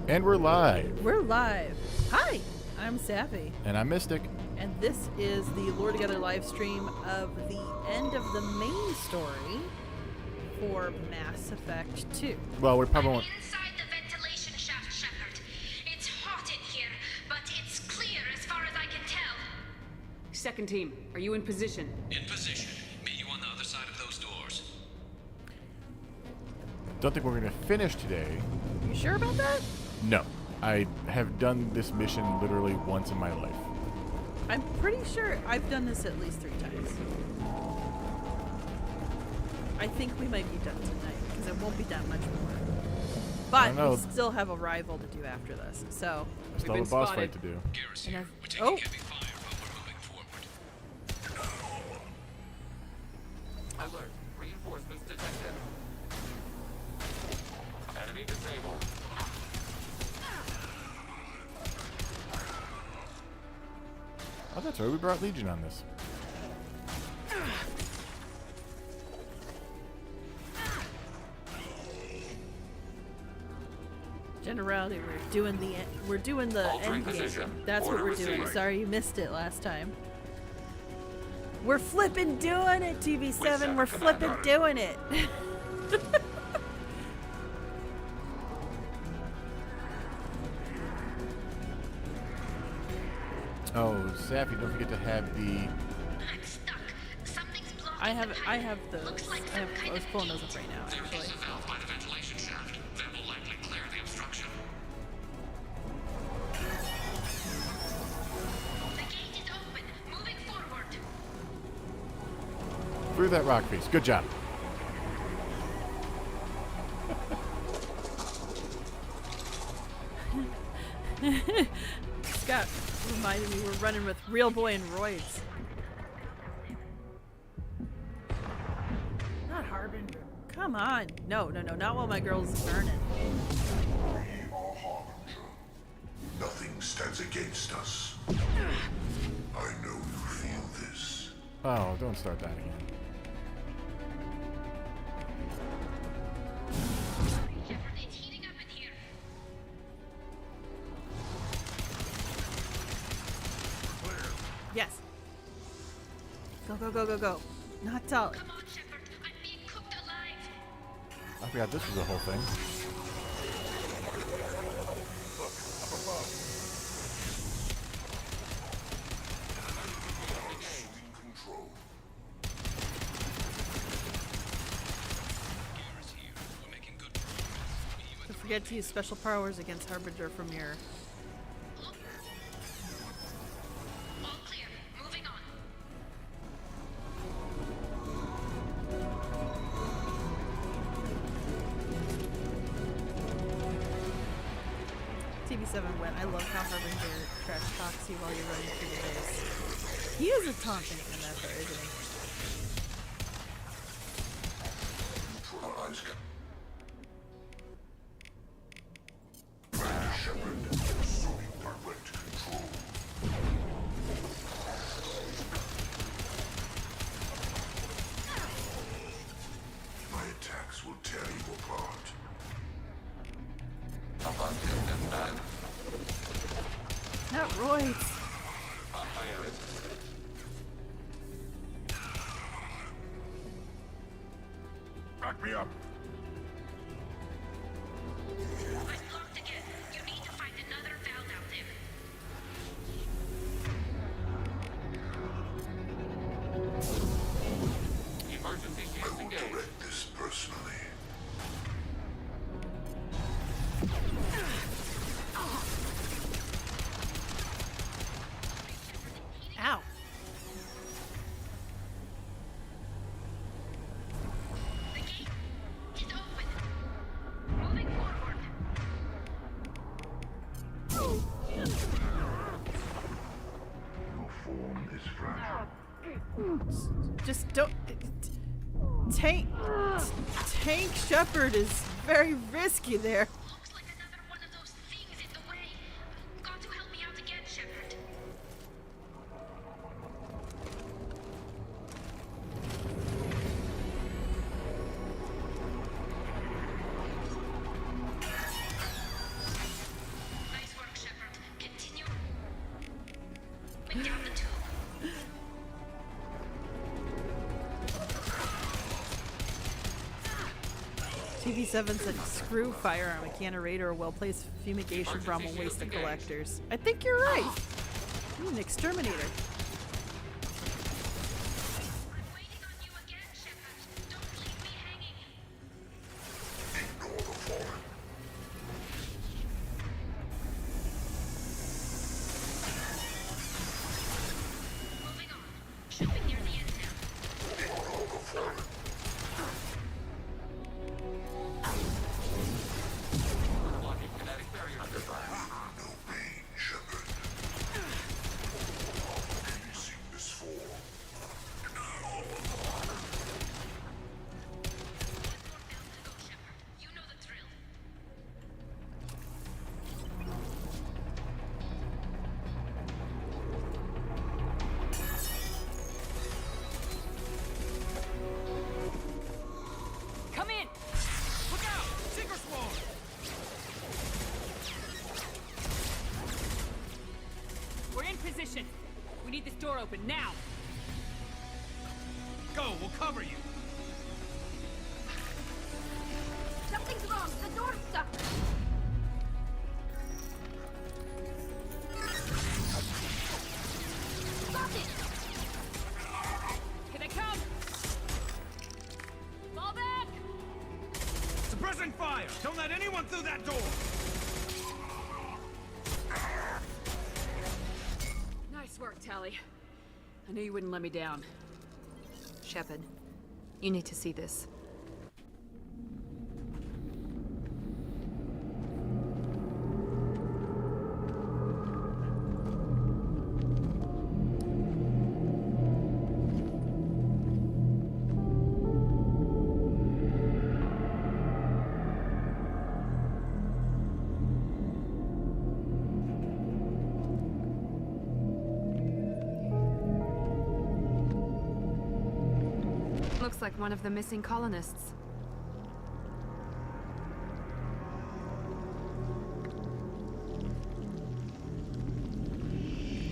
And we're live. We're live. Hi, I'm Sapphy. And I'm Mystic. And this is the Lore Together live stream of the end of the main story for Mass Effect 2. Well, we probably won't. Inside the ventilation shaft, Shepard. It's hot in here, but it's clear as far as I can tell. Second team, are you in position? In position. Meet you on the other side of those doors. Don't think we're going to finish today. You sure about that? No. I have done this mission literally once in my life. I'm pretty sure I've done this at least 3 times. I think we might be done tonight, because it won't be that much more. But we still have a rival to do after this, so... I still have a boss fight to do. Garrus here. We're taking heavy fire, but we're moving forward. Alert. Reinforcements detected. Enemy disabled. Oh, that's right. We brought Legion on this. Generality, we're doing the Altering end game. position. That's Order what we're doing. received. Sorry you missed it last time. We're flipping doing it, TV7. We're flipping doing it. Oh, Sappy, don't forget to have the... I'm stuck. Something's blocking I have those. Looks like I some kind was of pulling those gate. up right now, There actually. is a valve by the ventilation shaft. That will likely clear the obstruction. The gate is open. Moving forward. Through that rock face. Good job. Scott reminded me we're running with Real Boy and Royds. Not Harbinger. Come on. No, not while my girl's burning. We are Harbinger. Nothing stands against us. I know you feel this. Oh, don't start that again. Shepard, it's heating up in here. Yes. Go. Not Dolly. Come on, Shepard. I'm being cooked alive. I forgot this was a whole thing. Assuming control. Garrus here. We're making good progress. Meet you at Don't the forget to use special powers against Harbinger from your... All clear. Moving on. TV7 went. I love how Harbinger trash talks you while you're running through the base. He is a taunting MF, isn't he? Neutralize. Commander Shepard, assuming direct control. My attacks will tear you apart. Abundant and bad. Not Royds. Pilot. Back me up. I'm blocked again. You need to find another valve out there. Emergency I shields will engaged. direct this personally. Ow. The gate is open. Moving forward. Your form is fragile. Just don't... Tank Shepard is very risky there. Looks like another one of those things in the way. Got to help me out again, Shepard. 87 said, screw firearm. A can of raid or a well-placed fumigation bomb will waste the collectors. I think you're right. You need an exterminator. I'm waiting on you again, Shepard. Don't leave me hanging. Ignore the fallen. Moving on. Should be near the end now. Ignore the fallen. Blocking kinetic barrier. No pain, Shepard. Have you seen this for? One more belt to go, Shepard. You know the drill. Come in! Look out! Seeker Swarm! We're in position. We need this door open now. Go, we'll cover you. Something's wrong. The door's stuck. Got it. Here they come! Fall back! Suppressing fire! Don't let anyone through that door! Nice work, Tally. I knew you wouldn't let me down. Shepard, you need to see this. Looks like one of the missing colonists.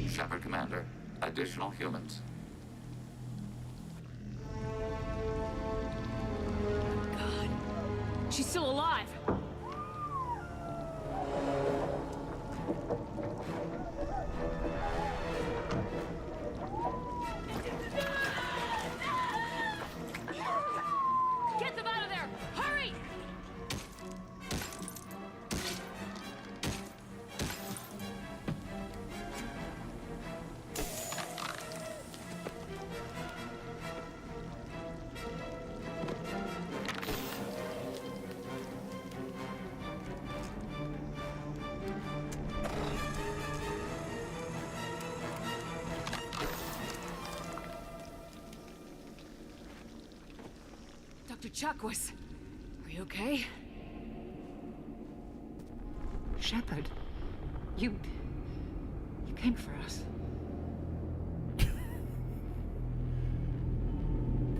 Shepard Commander. Additional humans. God. She's still alive! Get them out of there! Hurry! Dr. Chakwas, are you okay? Shepard, you came for us.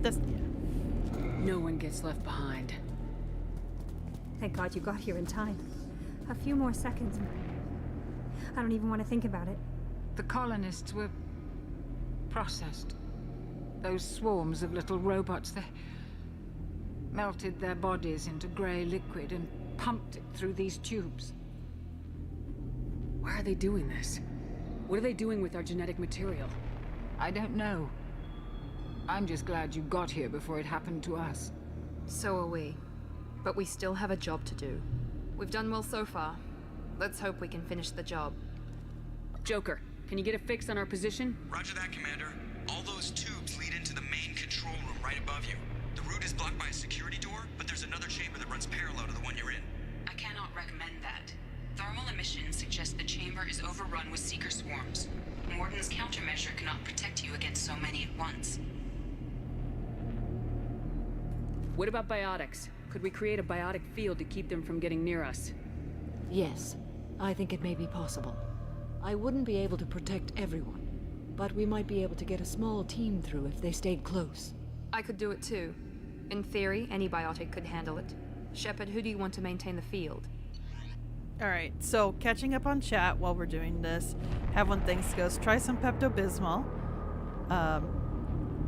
That's, No one gets left behind. Thank God you got here in time. A few more seconds and I don't even want to think about it. The colonists were processed. Those swarms of little robots, they melted their bodies into grey liquid and pumped it through these tubes. Why are they doing this? What are they doing with our genetic material? I don't know. I'm just glad you got here before it happened to us. So are we. But we still have a job to do. We've done well so far. Let's hope we can finish the job. Joker, can you get a fix on our position? Roger that, Commander. All those tubes lead into the main control room right above you. The route is blocked by a security door, but there's another chamber that runs parallel to the one you're in. I cannot recommend that. Thermal emissions suggest the chamber is overrun with seeker swarms. Morden's countermeasure cannot protect you against so many at once. What about biotics? Could we create a biotic field to keep them from getting near us? Yes, I think it may be possible. I wouldn't be able to protect everyone, but we might be able to get a small team through if they stayed close. I could do it too. In theory, any biotic could handle it. Shepard, who do you want to maintain the field? Alright, so catching up on chat while we're doing this. Have one thanks goes, try some Pepto-Bismol.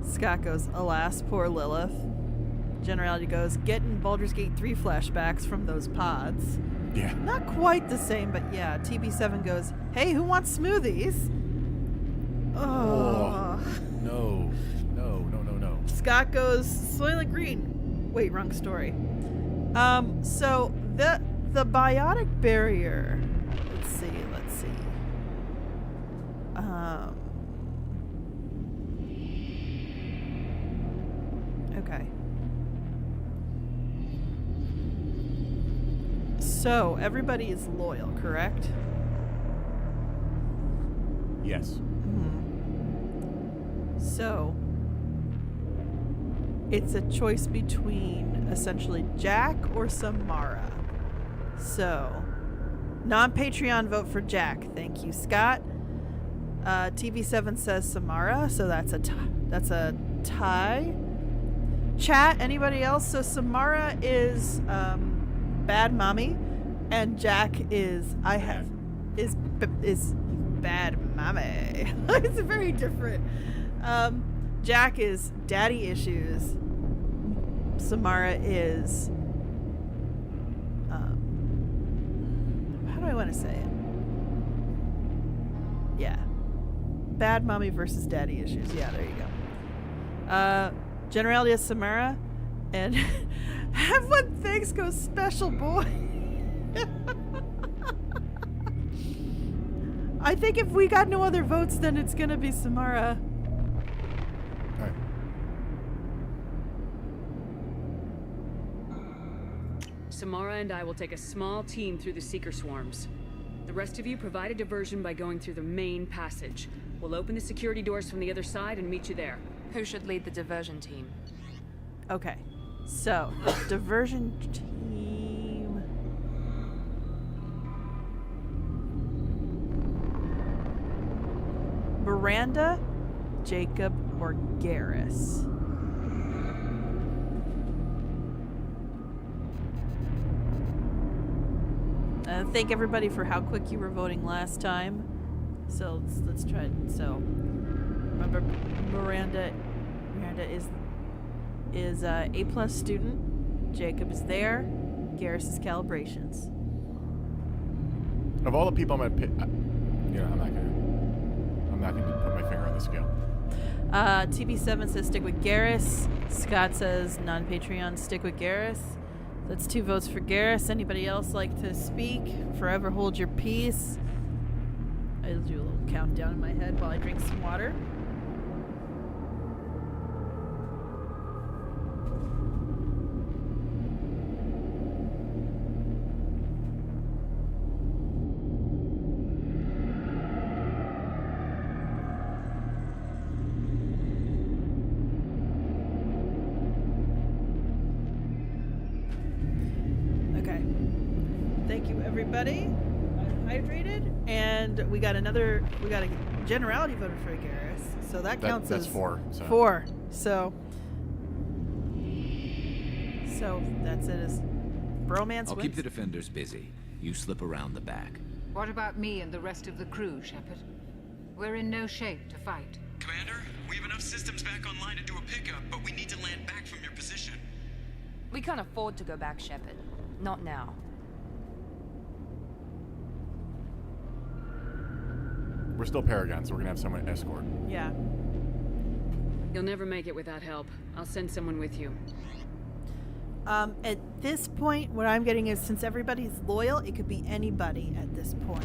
Scott goes, alas, poor Lilith. Generality goes, getting Baldur's Gate 3 flashbacks from those pods. Yeah. Not quite the same, but yeah. TB7 goes, hey, who wants smoothies? Oh. No. Scott goes, Soylent Green. Wait, wrong story. So the biotic barrier. Let's see. Okay. So everybody is loyal, correct? Yes. So it's a choice between essentially Jack or Samara. So non-Patreon vote for Jack. Thank you, Scott. TV7 says Samara, so that's a tie. Chat, anybody else? So Samara is bad mommy, and Jack is bad mommy. It's very different. Jack is daddy issues. Samara is how do I want to say it? Yeah. Bad mommy versus daddy issues. Yeah, there you go. Generality is Samara, and have one thanks goes special boy. I think if we got no other votes, then it's gonna be Samara. Alright. Samara and I will take a small team through the Seeker swarms. The rest of you provide a diversion by going through the main passage. We'll open the security doors from the other side and meet you there. Who should lead the diversion team? Okay, so diversion team. Miranda, Jacob, or Garrus? Thank everybody for how quick you were voting last time. So let's try it. So remember, Miranda is a A+ student. Jacob is there. Garrus is calibrations. Of all the people I'm gonna pick, I'm not gonna put my finger on the scale. TB7 says stick with Garrus. Scott says non-Patreon stick with Garrus. That's 2 votes for Garrus. Anybody else like to speak? Forever hold your peace. I'll do a little countdown in my head while I drink some water. Okay. Thank you, everybody. I'm hydrated, and we got a generality voted for Garrus, so that counts that's as 4. So. 4. So that's it. Is bromance I'll wins? keep the defenders busy. You slip around the back. What about me and the rest of the crew, Shepard? We're in no shape to fight. Commander, we have enough systems back online to do a pickup, but we need to land back from your position. We can't afford to go back, Shepard. Not now. We're still Paragon, so we're gonna have someone escort. Yeah. You'll never make it without help. I'll send someone with you. At this point, what I'm getting is since everybody's loyal, it could be anybody at this point.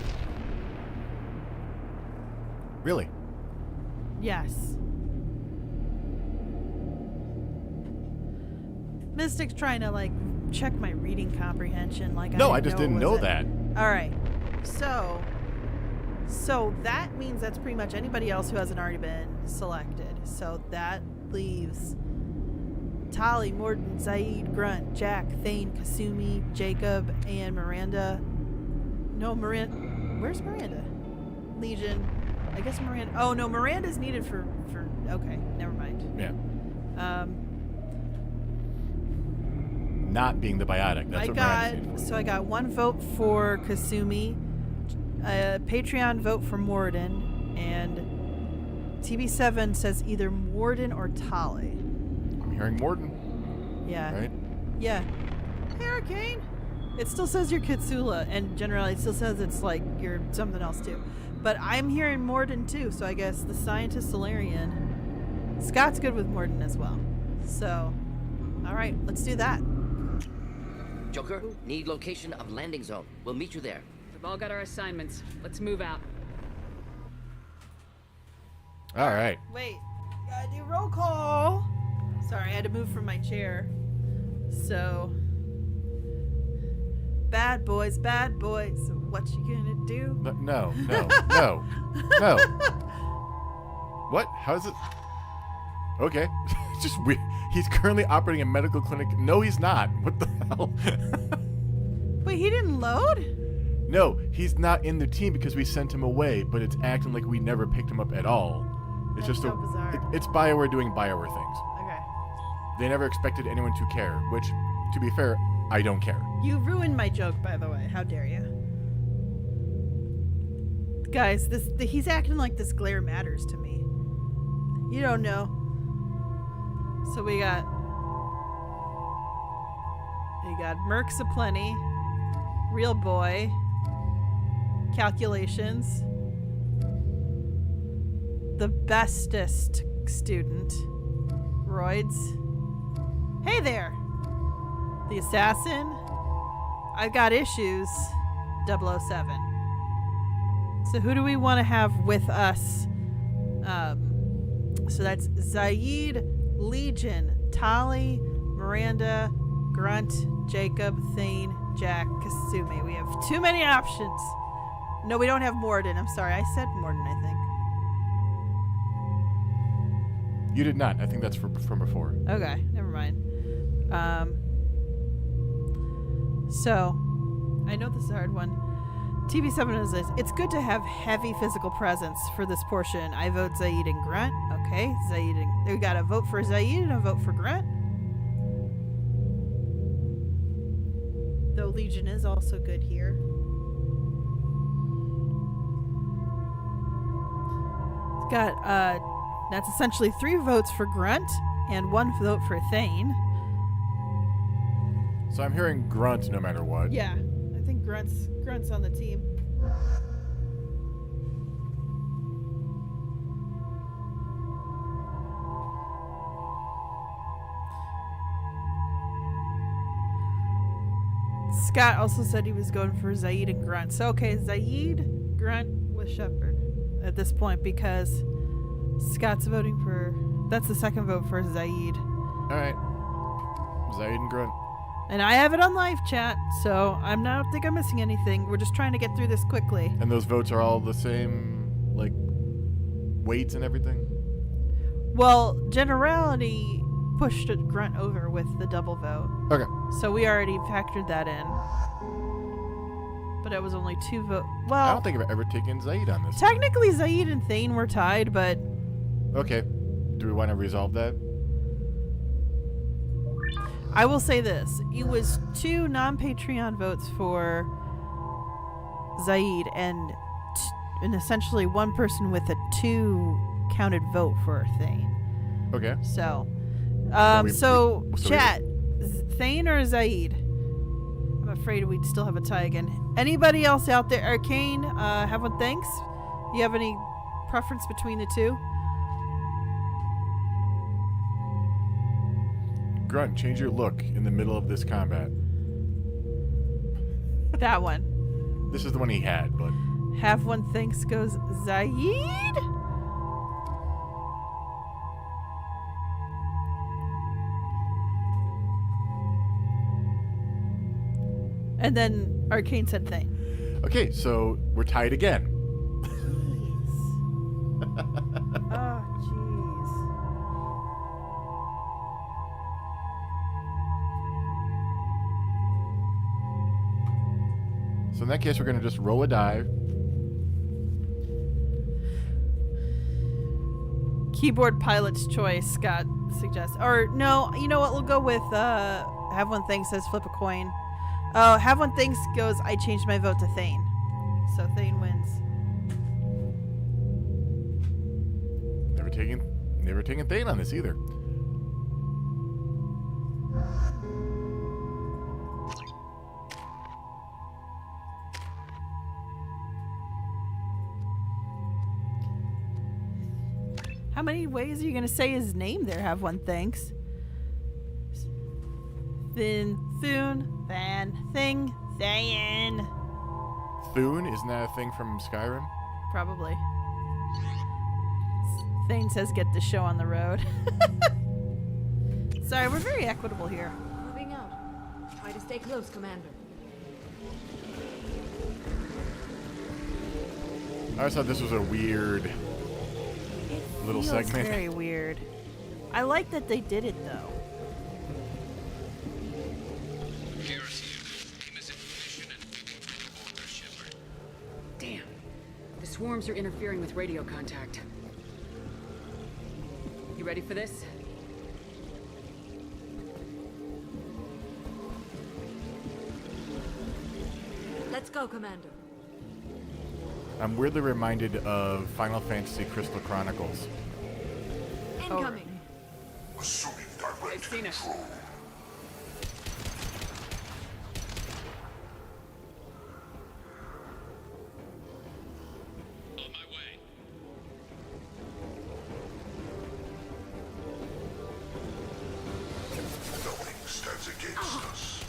Really? Yes. Mystic's trying to check my reading comprehension. No, I just didn't know that. All right. So that means that's pretty much anybody else who hasn't already been selected. So that leaves Tali, Morden, Zaid, Grunt, Jack, Thane, Kasumi, Jacob, and Miranda. No, Miranda. Where's Miranda? Legion. I guess Miranda. Oh no, Miranda's needed for. Okay, never mind. Yeah. Not being the biotic. That's what Miranda's needed for. So I got 1 vote for Kasumi, a Patreon vote for Morden, and TB7 says either Morden or Tali. I'm hearing Morden. Yeah. Right? Yeah. Hey, Arcane. It still says you're Kitsula, and generally it still says it's like you're something else too. But I'm hearing Morden too, so I guess the scientist Solarian. Scott's good with Morden as well. So, alright, let's do that. Joker, need location of landing zone. We'll meet you there. We've all got our assignments. Let's move out. All right. Wait, gotta do roll call. Sorry, I had to move from my chair. So, bad boys, what you gonna do? No. What? How is it? Okay. It's just weird. He's currently operating a medical clinic. No, he's not. What the hell? Wait, he didn't load? No, he's not in the team because we sent him away, but it's acting like we never picked him up at all. It's That's just so bizarre. It's BioWare doing BioWare things. Okay. They never expected anyone to care, which, to be fair, I don't care. You ruined my joke, by the way. How dare you? Guys, he's acting like this glare matters to me. You don't know. So we got Mercs aplenty, Real Boy, Calculations, the bestest student, Roids. Hey there! The Assassin. I've got issues, 007. So who do we want to have with us? So that's Zaid, Legion, Tali, Miranda, Grunt, Jacob, Thane, Jack, Kasumi. We have too many options. No, we don't have Morden. I'm sorry. I said Morden, I think. You did not. I think that's from before. Okay, never mind. So, I know this is a hard one. TV7 is this. It's good to have heavy physical presence for this portion. I vote Zaid and Grunt. Okay, Zaid and... We got a vote for Zaid and a vote for Grunt. Though Legion is also good here. It's got, that's essentially 3 votes for Grunt and 1 vote for Thane. So I'm hearing Grunt no matter what. Yeah, I think Grunt's on the team. Scott also said he was going for Zaid and Grunt. So, okay, Zaid, Grunt with Shepard at this point because Scott's voting for... That's the second vote for Zaid. All right. Zaid and Grunt. And I have it on live chat, so I don't think I'm missing anything. We're just trying to get through this quickly. And those votes are all the same, like, weights and everything? Well, generality pushed Grunt over with the double vote. Okay. So we already factored that in. But it was only 2 votes. Well, I don't think I've ever taken Zaid on this. Technically, Zaid and Thane were tied, but... Okay. Do we want to resolve that? I will say this. It was 2 non-Patreon votes for Zaid and essentially 1 person with a 2 counted vote for Thane. Okay. So, chat, Thane or Zaid? I'm afraid we'd still have a tie again. Anybody else out there? Arcane, have one thanks. You have any preference between the 2? Grunt, change your look in the middle of this combat. That one. This is the one he had, but... Have one thanks goes Zaid? And then Arcane said Thane. Okay, so we're tied again. Jeez. Oh, jeez. So in that case, we're going to just roll a die. Keyboard pilot's choice, Scott suggests. Or, no, you know what? We'll go with have one thing says flip a coin. Oh, have one thing goes, I changed my vote to Thane. So Thane wins. Never taken Thane on this either. How many ways are you gonna say his name there? Have one, thanks. Thun, Van, Thing, Thayan. Thune? Isn't that a thing from Skyrim? Probably. Thane says get the show on the road. Sorry, we're very equitable here. Moving out. Try to stay close, Commander. I always thought this was a weird little Feels segment. very weird. I like that they did it though. Damn. The swarms are interfering with radio contact. You ready for this? Let's go, Commander. I'm weirdly reminded of Final Fantasy Crystal Chronicles. Incoming. Assuming direct control. Nothing stands against us.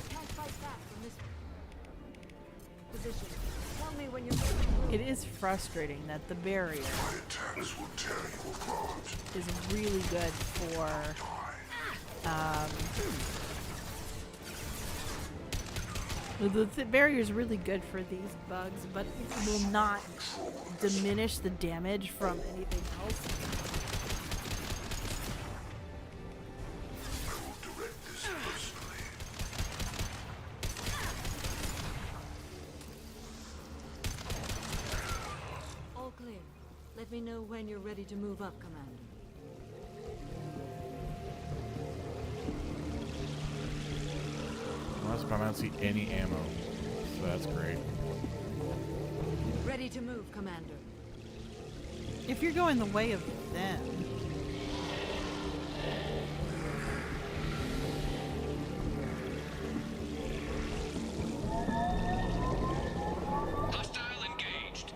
I can't fight back from this position. Tell me when you're... It is frustrating that the barrier Attacks will tear you apart. is really good for the barrier is really good for these bugs, but it will not diminish the damage from anything else. I will direct this personally. All clear. Let me know when you're ready to move up, Commander. Last time I don't see any ammo, so that's great. Ready to move, Commander. If you're going the way of them, Hostile engaged.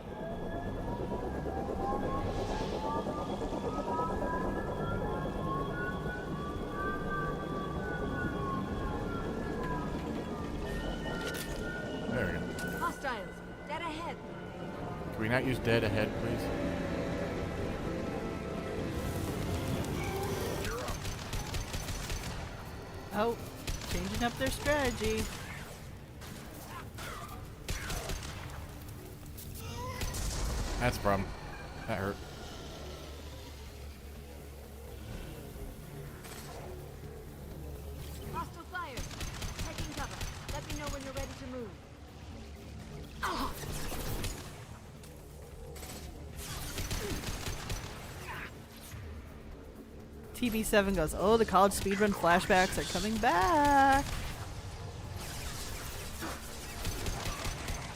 There we go. Hostiles, dead ahead. Can we not use dead ahead, please? oh, changing up their strategy. That's a problem. That hurt. Hostile fire. Taking cover. Let me know when you're ready to move. TB7 goes, oh, the college speedrun flashbacks are coming back.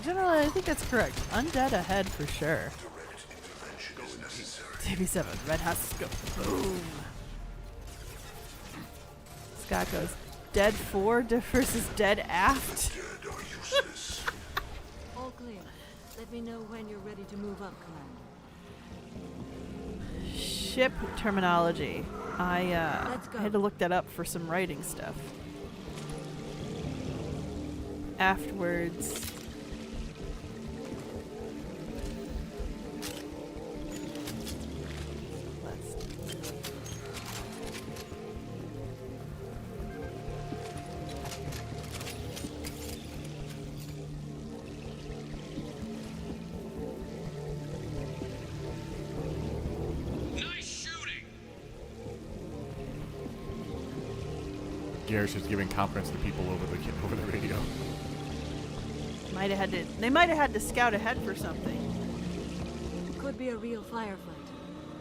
Generally, I think that's correct. Undead ahead for sure. TB7, red has to go. Boom. Scott goes, dead forward versus dead aft. All clear. Let me know when you're ready to move up, Commander. Ship terminology. I had to look that up for some writing stuff. Afterwards. Garrett's just giving confidence to people over the radio. They might have had to scout ahead for something. Could be a real firefight.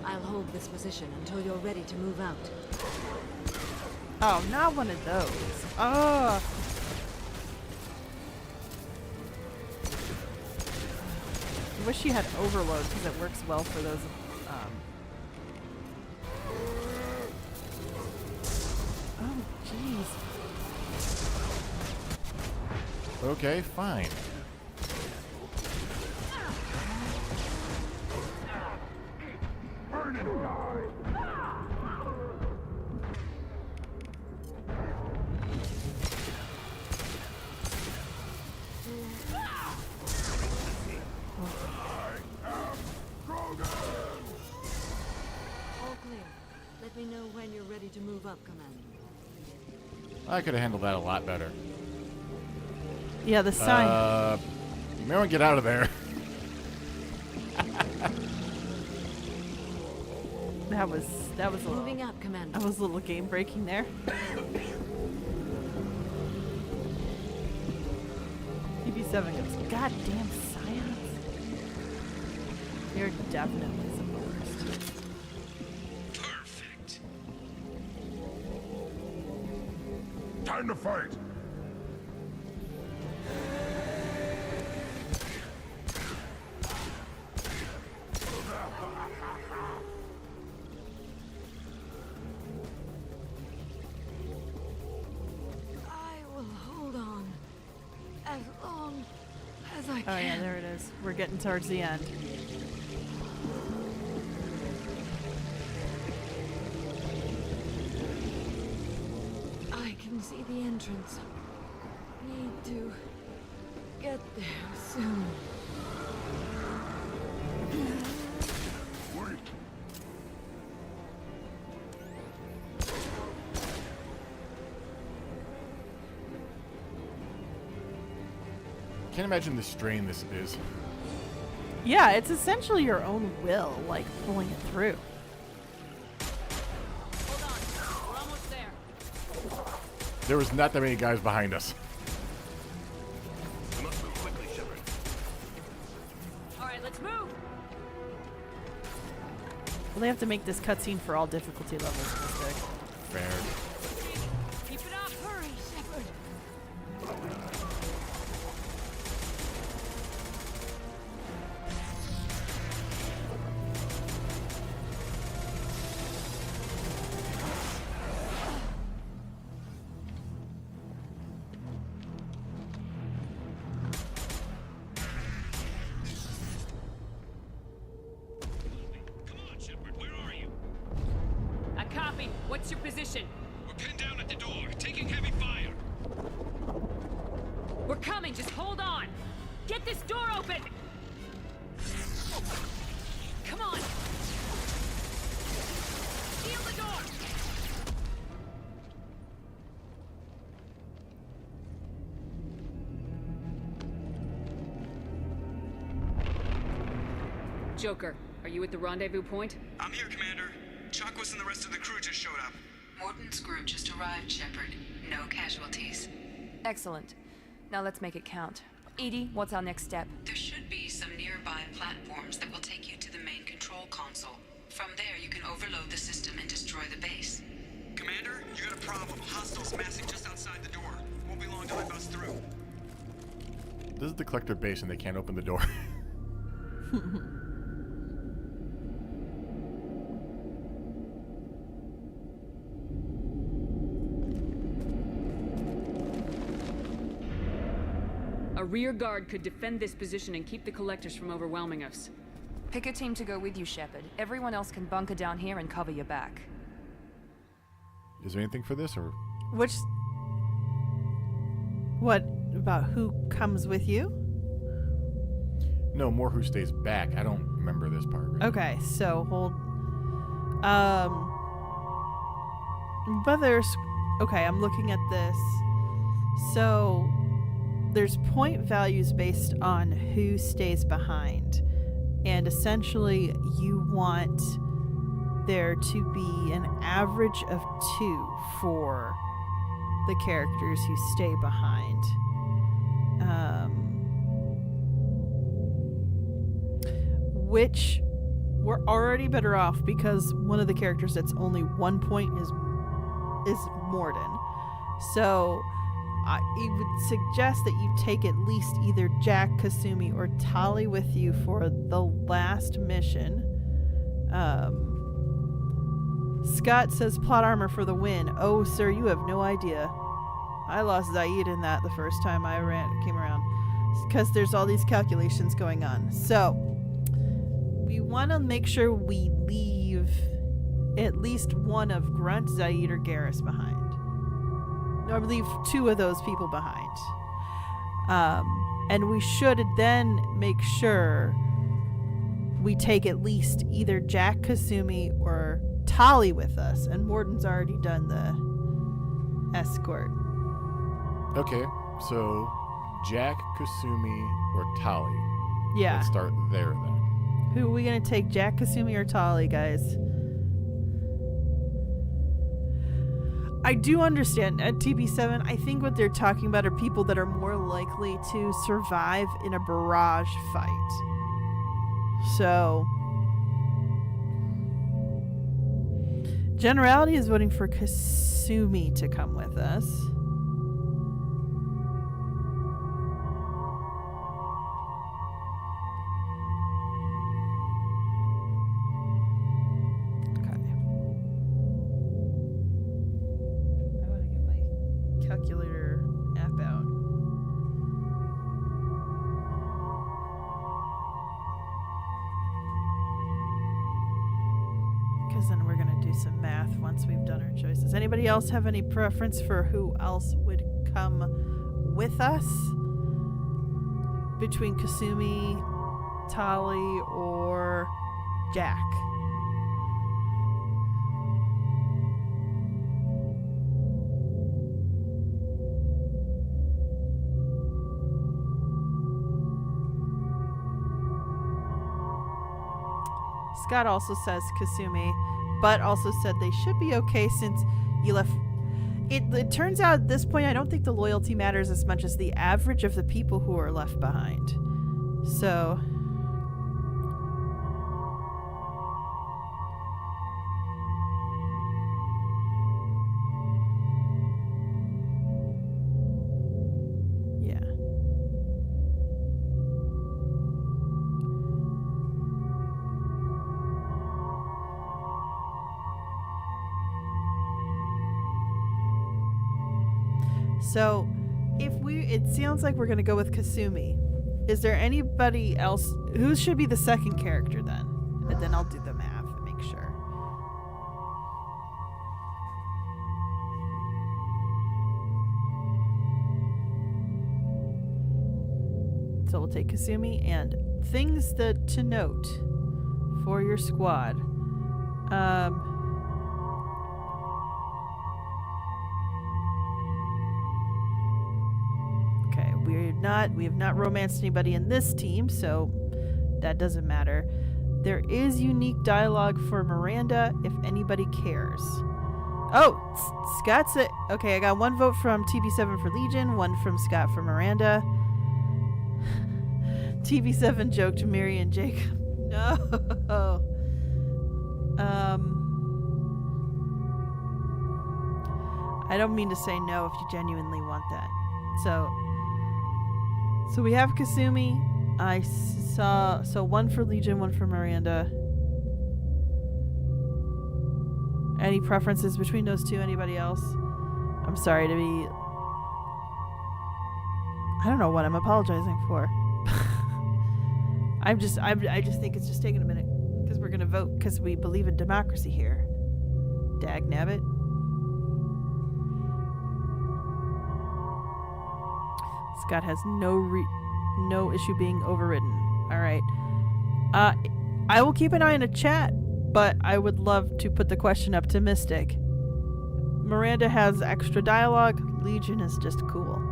I'll hold this position until you're ready to move out. Oh, not one of those. Oh. I wish you had overload because it works well for those. Oh Okay, fine. All clear. Let me know when you're ready to move up, Commander. I could have handled that a lot better. Yeah, the sign. You may want to get out of there. That was a little, Moving up, Commander. that was a little game breaking there. TV7 goes, goddamn science. You're definitely some of the worst. Perfect. Time to fight. I will hold on as long as I Oh can. yeah, there it is. We're getting towards the end. I can see the entrance. Need to get there soon. Wait. Can't imagine the strain this is. Yeah, it's essentially your own will, like, pulling it through. Hold on. We're almost there. There was not that many guys behind us. We must move quickly, Shepard. All right, let's move. Well, they have to make this cutscene for all difficulty levels. Mystic. Fair. Keep it up. Hurry, Shepard. Come on, Shepard. Where are you? I copy. What's your position? We're pinned down at the door, taking heavy fire. We're coming. Just hold on. Get this door open. Come on. Seal the door. Joker, are you at the rendezvous point? I'm here, Commander. Chakwas and the rest of the crew just showed up. Morton's group just arrived, Shepard. No casualties. Excellent. Now let's make it count. Edie, what's our next step? There should be some nearby platforms that will take you to the main control console. From there, you can overload the system and destroy the base. Commander, you got a problem. Hostiles massing just outside the door. Won't be long till I bust through. This is the collector base and they can't open the door. A rear guard could defend this position and keep the collectors from overwhelming us. Pick a team to go with you, Shepard. Everyone else can bunker down here and cover your back. Is there anything for this or? Which... What about who comes with you? No, more who stays back. I don't remember this part. Really. Okay, so hold. But there's. Okay, I'm looking at this. So there's point values based on who stays behind, and essentially you want there to be an average of 2 for the characters who stay behind. Which we're already better off because one of the characters that's only 1 point is Morden. So I would suggest that you take at least either Jack, Kasumi, or Tali with you for the last mission. Scott says plot armor for the win. Oh, sir, you have no idea. I lost Zaid in that the first time I came around. Because there's all these calculations going on. So, we want to make sure we leave at least one of Grunt, Zaid, or Garrus behind. Or leave 2 of those people behind. And we should then make sure we take at least either Jack, Kasumi, or Tali with us. And Morden's already done the escort. Okay, so Jack, Kasumi, or Tali. Yeah. Let's start there then. Who are we going to take, Jack, Kasumi, or Tali, guys? I do understand at TB7, I think what they're talking about are people that are more likely to survive in a barrage fight. So, Generality is voting for Kasumi to come with us. Calculator app out. Because then we're going to do some math once we've done our choices. Anybody else have any preference for who else would come with us? Between Kasumi, Tali, or Jack? Scott also says Kasumi, but also said they should be okay since you left. It turns out at this point, I don't think the loyalty matters as much as the average of the people who are left behind. So, yeah. So, it sounds like we're going to go with Kasumi. Is there anybody else who should be the second character then? And then I'll do the math and make sure. So we'll take Kasumi and things to note for your squad. Okay, we have not romanced anybody in this team, so that doesn't matter. There is unique dialogue for Miranda if anybody cares. Oh, Scott said, okay, I got 1 vote from TB7 for Legion, 1 from Scott for Miranda. TB7 joked Mary and Jacob. No. I don't mean to say no if you genuinely want that. So we have Kasumi. I saw 1 for Legion, 1 for Miranda. Any preferences between those two? Anybody else? I'm sorry to be. I don't know what I'm apologizing for. I just think it's just taking a minute because we're gonna vote because we believe in democracy here. Dag nabbit. Scott has no issue being overridden. All right. I will keep an eye on the chat, but I would love to put the question up to Mystic. Miranda has extra dialogue. Legion is just cool.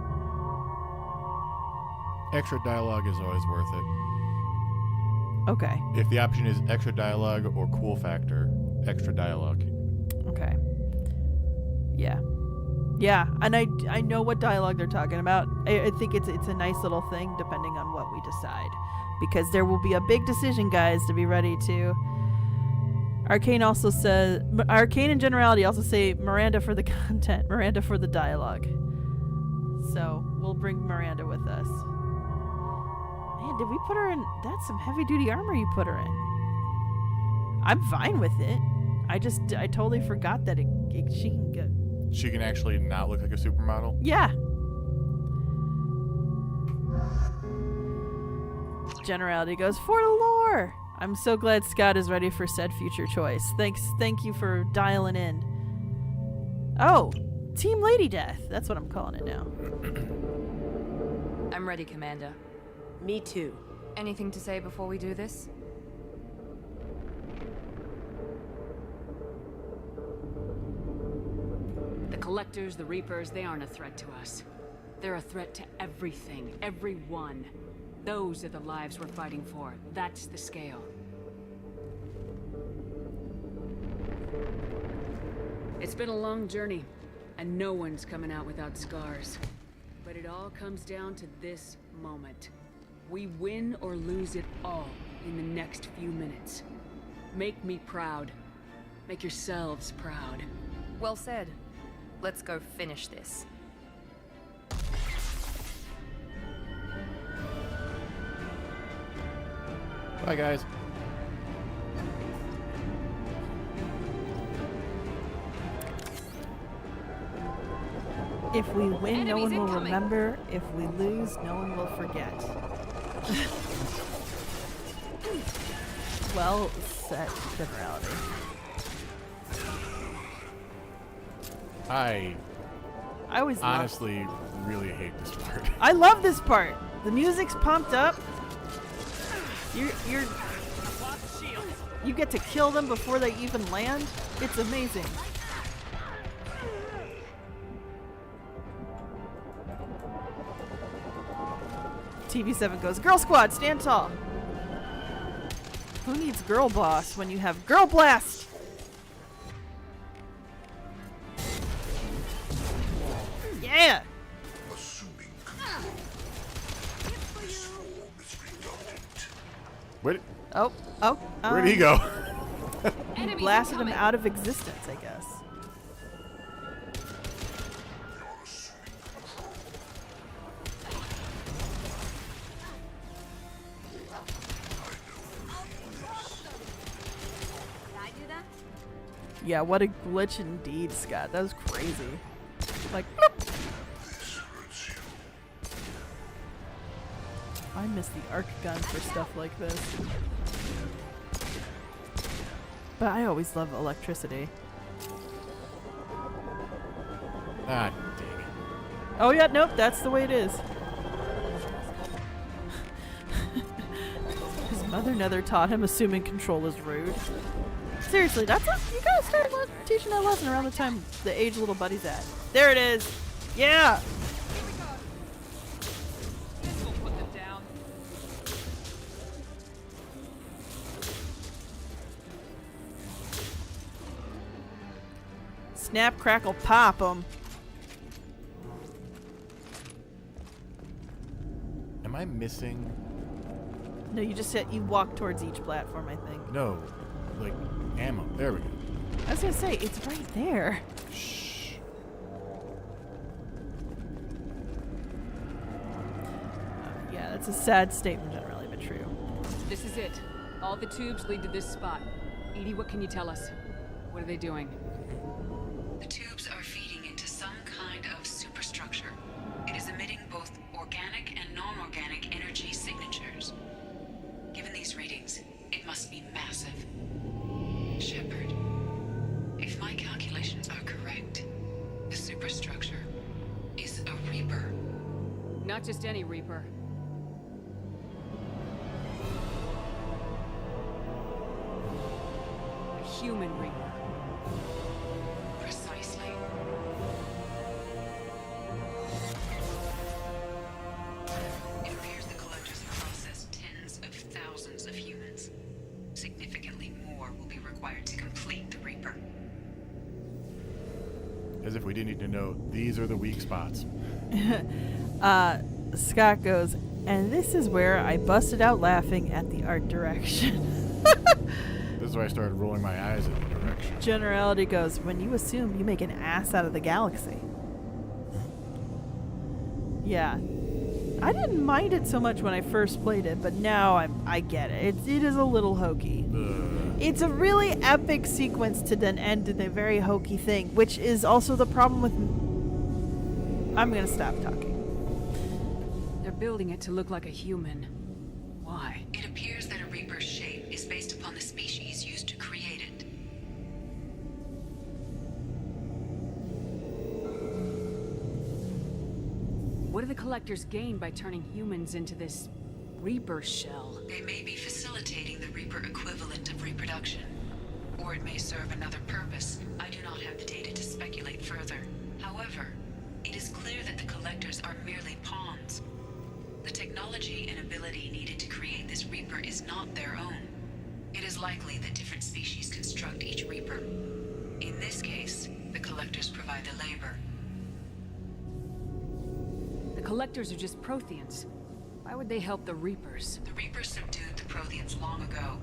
Extra dialogue is always worth it. Okay. If the option is extra dialogue or cool factor, extra dialogue. Okay. Yeah. Yeah, and I know what dialogue they're talking about. I think it's a nice little thing depending on what we decide. Because there will be a big decision, guys, to be ready to. Arcane also says, Arcane and Generality also say Miranda for the content, Miranda for the dialogue. So we'll bring Miranda with us. Man, did we put her in? That's some heavy duty armor you put her in. I'm fine with it. I totally forgot that she can get. She can actually not look like a supermodel? Yeah. Generality goes, for the lore. I'm so glad Scott is ready for said future choice. Thank you for dialing in. Oh, Team Lady Death. That's what I'm calling it now. I'm ready, Commander. Me too. Anything to say before we do this? The Collectors, the Reapers, they aren't a threat to us. They're a threat to everything, everyone. Those are the lives we're fighting for. That's the scale. It's been a long journey, and no one's coming out without scars. But it all comes down to this moment. We win or lose it all in the next few minutes. Make me proud. Make yourselves proud. Well said. Let's go finish this. Bye, guys. If we win, no one will remember. If we lose, no one will forget. Well said, Generality. I always honestly really hate this part. I love this part. The music's pumped up. You get to kill them before they even land. It's amazing. TV7 goes, Girl Squad, stand tall. Who needs Girl Boss when you have Girl Blast? Yeah! Assuming control. This swarm is redundant. Wait. Oh. Where'd he go? You blasted him out of existence, I guess. Yeah, what a glitch indeed, Scott. That was crazy. Like, bloop. I miss the arc gun for stuff like this. But I always love electricity. Ah, dang it. Oh yeah, nope, that's the way it is. His mother never taught him assuming control is rude. Seriously, you gotta start teaching that lesson around the time the age little buddy's at. There it is. Yeah. Snap, crackle, pop 'em. Am I missing? No, you just said you walk towards each platform, I think. No, like ammo. There we go. I was gonna say, it's right there. Shh. Yeah, that's a sad statement, generally, but true. This is it. All the tubes lead to this spot. Edie, what can you tell us? What are they doing? The tubes are feeding into some kind of superstructure. It is emitting both organic and non-organic energy signatures. Given these readings, it must be massive. Shepard, if my calculations are correct, the superstructure is a Reaper. Not just any Reaper. A human Reaper. Precisely. It appears the Collectors have processed tens of thousands of humans. Significantly more will be required to complete the Reaper. As if we didn't need to know these are the weak spots. Scott goes, and this is where I busted out laughing at the art direction. This is where I started rolling my eyes in the direction. Generality goes, when you assume, you make an ass out of the galaxy. Yeah. I didn't mind it so much when I first played it, but now I get it. It is a little hokey. It's a really epic sequence to then end in a very hokey thing, which is also the problem with... I'm gonna stop talking. They're building it to look like a human. Why? It appears that a Reaper's shape is based upon the species used to create it. What do the Collectors gain by turning humans into this Reaper shell? They may be facilitating the Reaper equivalent of reproduction. Or it may serve another purpose. I do not have the data to speculate further. However, it is clear that the Collectors are merely pawns. The technology and ability needed to create this Reaper is not their own. It is likely that different species construct each Reaper. In this case, the Collectors provide the labor. The Collectors are just Protheans. Why would they help the Reapers? The Reapers subdued the Protheans long ago.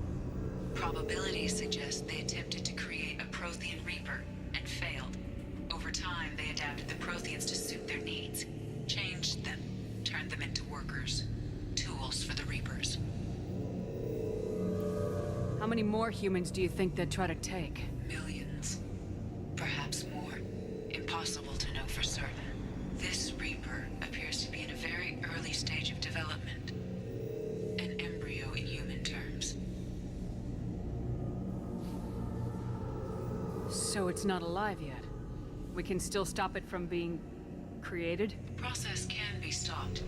Probabilities suggest they attempted to create a Prothean Reaper and failed. Over time, they adapted the Protheans to suit their needs, changed them, turned them into workers, tools for the Reapers. How many more humans do you think they'd try to take? Millions. Perhaps more. Impossible to know for certain. This Reaper appears to be in a very early stage of development. An embryo in human terms. So it's not alive yet. We can still stop it from being created? The process can be stopped,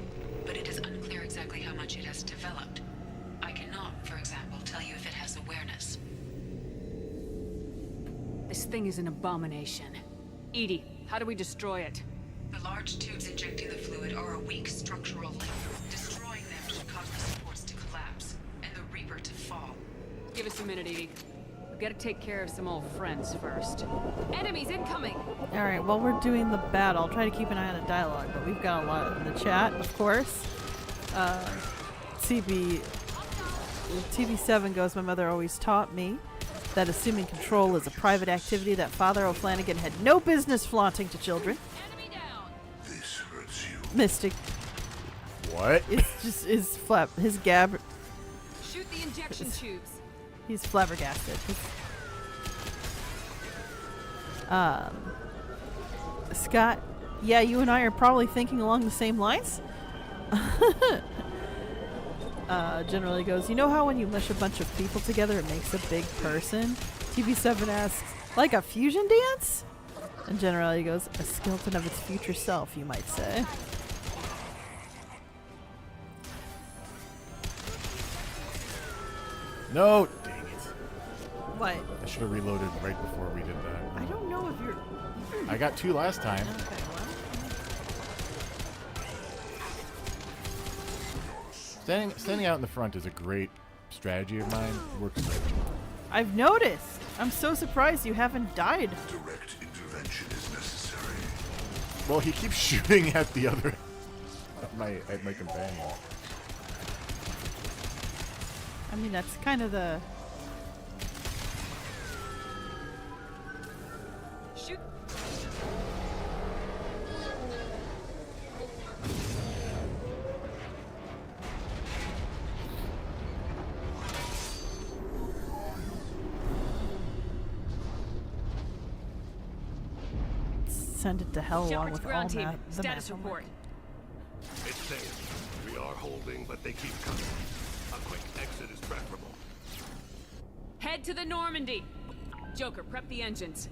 but it is unclear exactly how much it has developed. I cannot, for example, tell you if it has awareness. This thing is an abomination. Edie, how do we destroy it? The large tubes injecting the fluid are a weak structural link. Destroying them should cause the supports to collapse, and the Reaper to fall. Give us a minute, Edie. We've got to take care of some old friends first. Enemies incoming! Alright, while we're doing the battle, I'll try to keep an eye on the dialogue, but we've got a lot in the chat, of course. TV7 goes, my mother always taught me that assuming control is a private activity that Father O'Flanagan had no business flaunting to children. This hurts you. Mystic. What? It's just his gab. Shoot the injection tubes. He's flabbergasted. Scott, yeah, you and I are probably thinking along the same lines. Generally goes, you know how when you mush a bunch of people together it makes a big person? TV7 asks, like a fusion dance? And generally goes, a skeleton of its future self, you might say. No! Dang it. What? I should have reloaded right before we did that. I don't know if you're... I got 2 last time. Okay, well. Standing out in the front is a great strategy of mine. It works great. I've noticed. I'm so surprised you haven't died. Direct intervention is necessary. Well, he keeps shooting at the other... at my companion. I mean, that's kind of the... Shoot! Send it to hell along with all ground team. the Status map. report. It's safe. We are holding, but they keep coming. A quick exit is preferable. Head to the Normandy. Joker, prep the engines.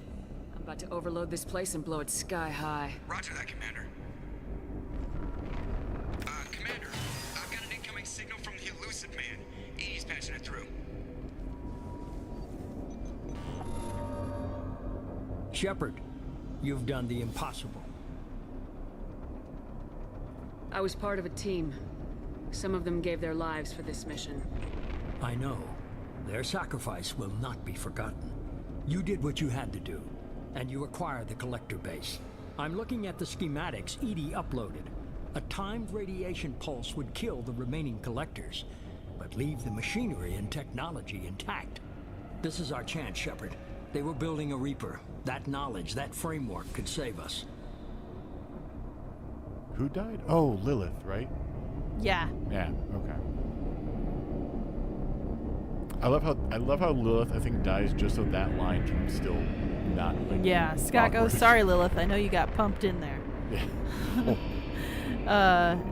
I'm about to overload this place and blow it sky high. Roger that, Commander. Commander, I've got an incoming signal from the elusive man. Edie's patching it through. Shepard, you've done the impossible. I was part of a team. Some of them gave their lives for this mission. I know. Their sacrifice will not be forgotten. You did what you had to do, and you acquired the Collector base. I'm looking at the schematics Edie uploaded. A timed radiation pulse would kill the remaining Collectors, but leave the machinery and technology intact. This is our chance, Shepard. They were building a Reaper. That knowledge, that framework could save us. Who died? Oh, Lilith, right? Yeah. Yeah. Okay. I love how Lilith I think dies just so that line can still not. Like, Yeah. Scott goes, "Sorry, Lilith. I know you got pumped in there." Yeah.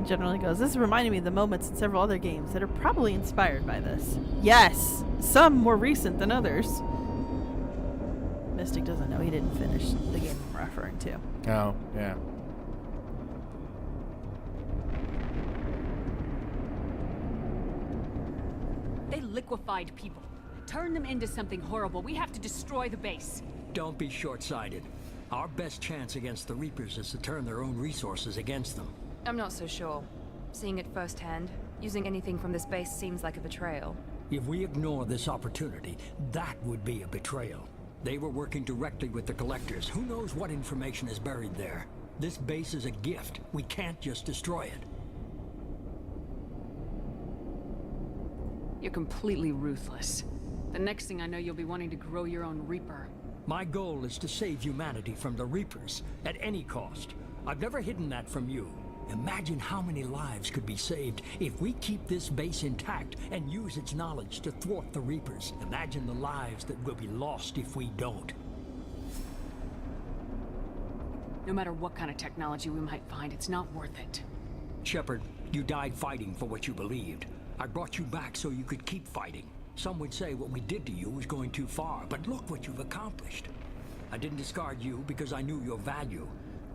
Generally goes, "This is reminding me of the moments in several other games that are probably inspired by this." Yes, some more recent than others. Mystic doesn't know he didn't finish the game I'm referring to. Oh, yeah. They liquefied people. Turned them into something horrible. We have to destroy the base. Don't be short-sighted. Our best chance against the Reapers is to turn their own resources against them. I'm not so sure. Seeing it firsthand, using anything from this base seems like a betrayal. If we ignore this opportunity, that would be a betrayal. They were working directly with the Collectors. Who knows what information is buried there? This base is a gift. We can't just destroy it. You're completely ruthless. The next thing I know, you'll be wanting to grow your own Reaper. My goal is to save humanity from the Reapers, at any cost. I've never hidden that from you. Imagine how many lives could be saved if we keep this base intact and use its knowledge to thwart the Reapers. Imagine the lives that will be lost if we don't. No matter what kind of technology we might find, it's not worth it. Shepard, you died fighting for what you believed. I brought you back so you could keep fighting. Some would say what we did to you was going too far, but look what you've accomplished. I didn't discard you because I knew your value.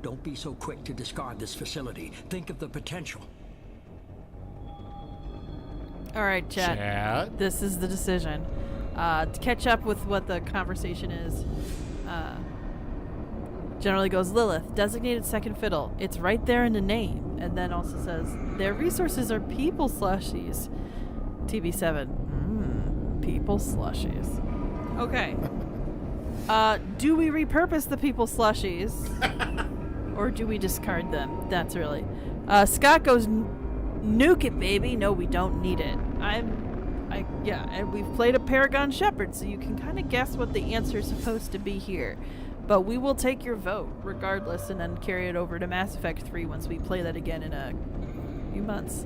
Don't be so quick to discard this facility. Think of the potential. All right, chat. This is the decision. To catch up with what the conversation is, generally goes, "Lilith, designated second fiddle. It's right there in the name." And then also says, "Their resources are people slushies." TV7. People slushies. Okay. Do we repurpose the people slushies? Or do we discard them? That's really... Scott goes, "Nuke it, baby." No, we don't need it. Yeah, and we've played a Paragon Shepherd, so you can kind of guess what the answer is supposed to be here. But we will take your vote, regardless, and then carry it over to Mass Effect 3 once we play that again in a few months.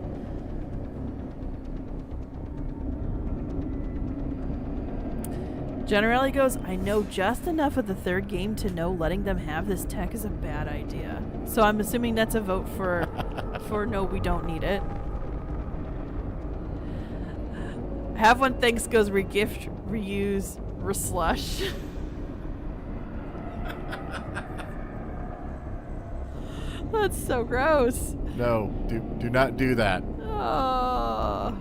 Generally goes, "I know just enough of the third game to know letting them have this tech is a bad idea." So I'm assuming that's a vote for no, we don't need it. Have one thanks goes, "Regift, reuse, reslush." That's so gross. No, do not do that. Oh.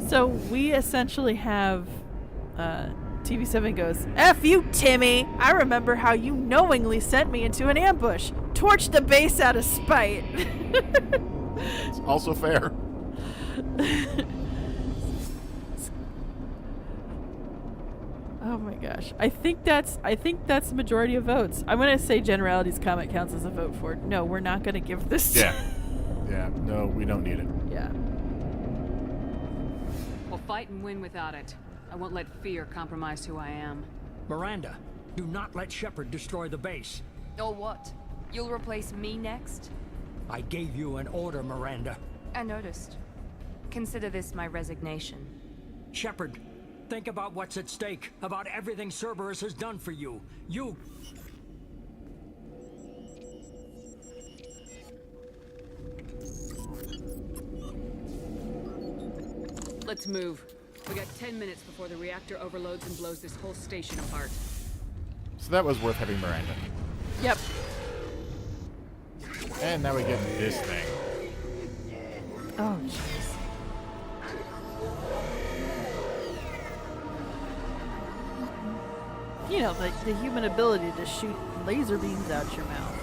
So we essentially have TV7 goes, "F you, Timmy. I remember how you knowingly sent me into an ambush. Torched the base out of spite." It's also fair. Oh my gosh. I think that's the majority of votes. I'm gonna say Generality's comment counts as a vote for it. No, we're not gonna give this. Yeah. Yeah. No, we don't need it. Yeah. We'll fight and win without it. I won't let fear compromise who I am. Miranda, do not let Shepard destroy the base. Or what? You'll replace me next? I gave you an order, Miranda. I noticed. Consider this my resignation. Shepard, think about what's at stake, about everything Cerberus has done for you. You... Let's move. We got 10 minutes before the reactor overloads and blows this whole station apart. So that was worth having Miranda. Yep. And now we get this thing. Oh, jeez. You know, the human ability to shoot laser beams out your mouth.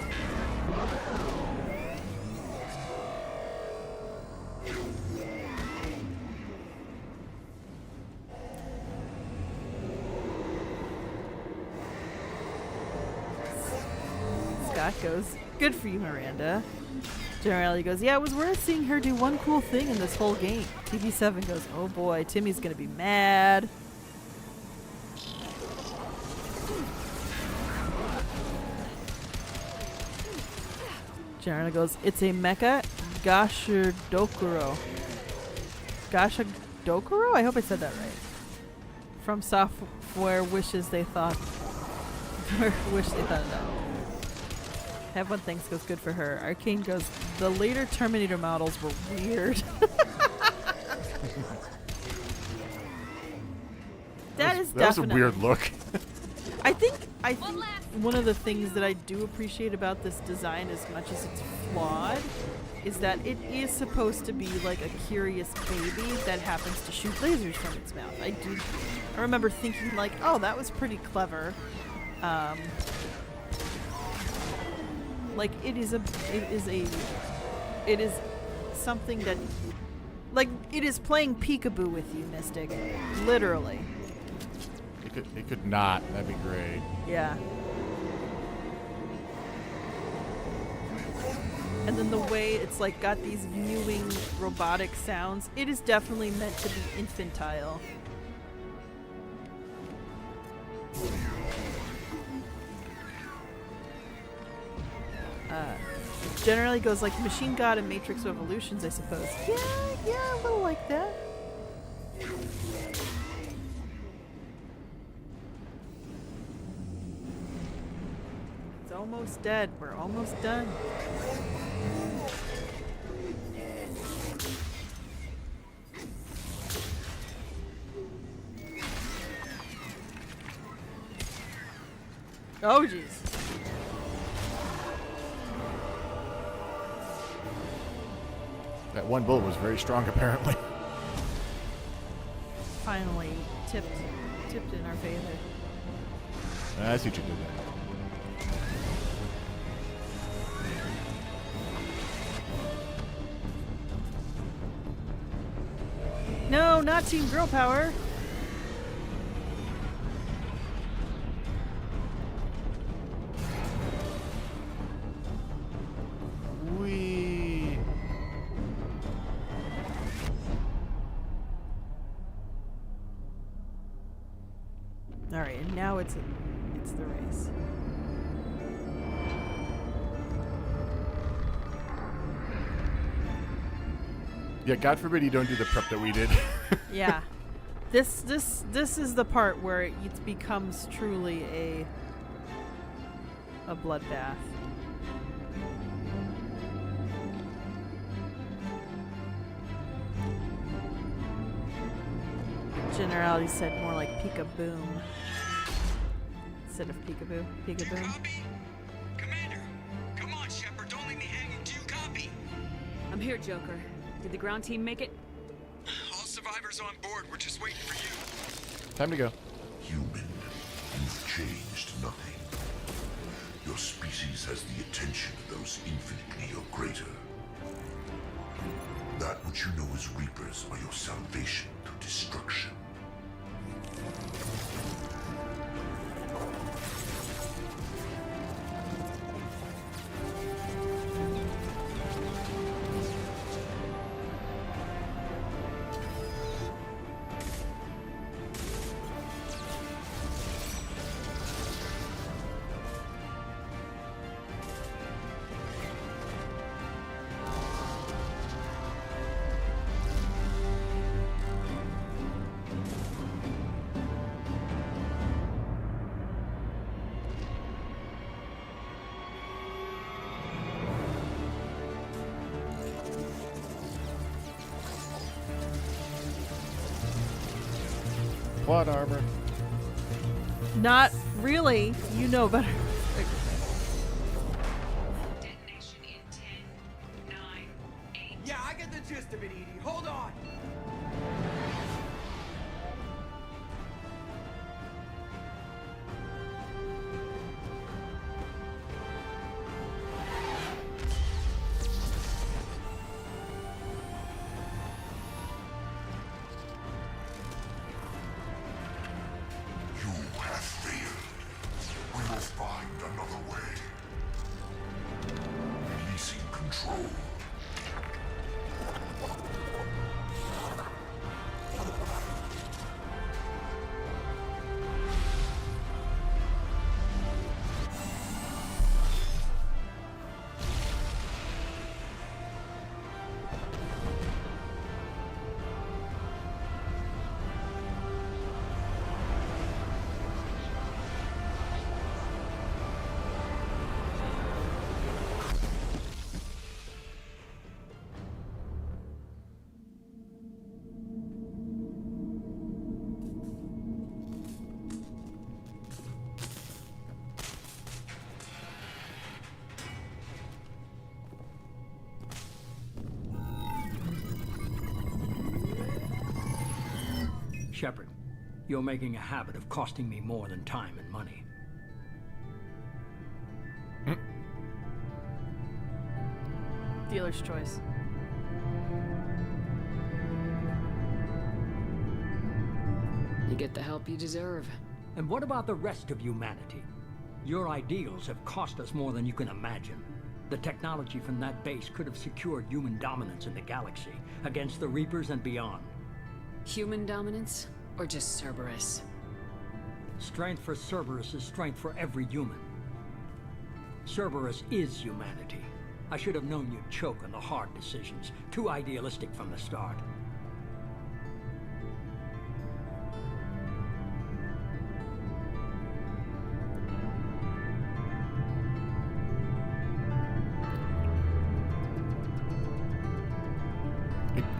Scott goes, "Good for you, Miranda." Generality goes, "Yeah, it was worth seeing her do one cool thing in this whole game." TV7 goes, "Oh boy, Timmy's gonna be mad." General goes, it's a mecha Gashadokuro. Gashadokuro? I hope I said that right. From software wishes they thought. Wish they thought it out. Have one thanks goes good for her. Arcane goes, the later Terminator models were weird. That was a weird look. I think one of the things that I do appreciate about this design, as much as it's flawed, is that it is supposed to be like a curious baby that happens to shoot lasers from its mouth. I remember thinking like, oh, that was pretty clever. Like it is something that, like, it is playing peekaboo with you, Mystic, literally. It could not. That'd be great. Yeah. And then the way it's like got these mewing robotic sounds, it is definitely meant to be infantile. Generally goes like Machine God and Matrix Revolutions, I suppose. Yeah, a little like that. It's almost dead. We're almost done. Oh, jeez. That one bullet was very strong, apparently. Finally tipped in our favor. I see what you did there. No, not Team Girl Power. All right, and now it's the race. Yeah, God forbid you don't do the prep that we did. Yeah. This is the part where it becomes truly a bloodbath. Generality said more like peek-a-boom instead of peekaboo. Peek-a-boom. Commander, come on, Shepard. Don't leave me hanging. Do you copy? I'm here, Joker. Did the ground team make it? All survivors on board. We're just waiting for you. Time to go. Human, you've changed nothing. Your species has the attention of those infinitely or greater. That which you know as Reapers are your salvation through destruction. Plot armor. Not really. You know better. Detonation in 10, 9, 8. Yeah, I get the gist of it, Edie. Hold on. Shepard, you're making a habit of costing me more than time and money. Dealer's choice. You get the help you deserve. And what about the rest of humanity? Your ideals have cost us more than you can imagine. The technology from that base could have secured human dominance in the galaxy against the Reapers and beyond. Human dominance? Or just Cerberus? Strength for Cerberus is strength for every human. Cerberus is humanity. I should have known you'd choke on the hard decisions. Too idealistic from the start.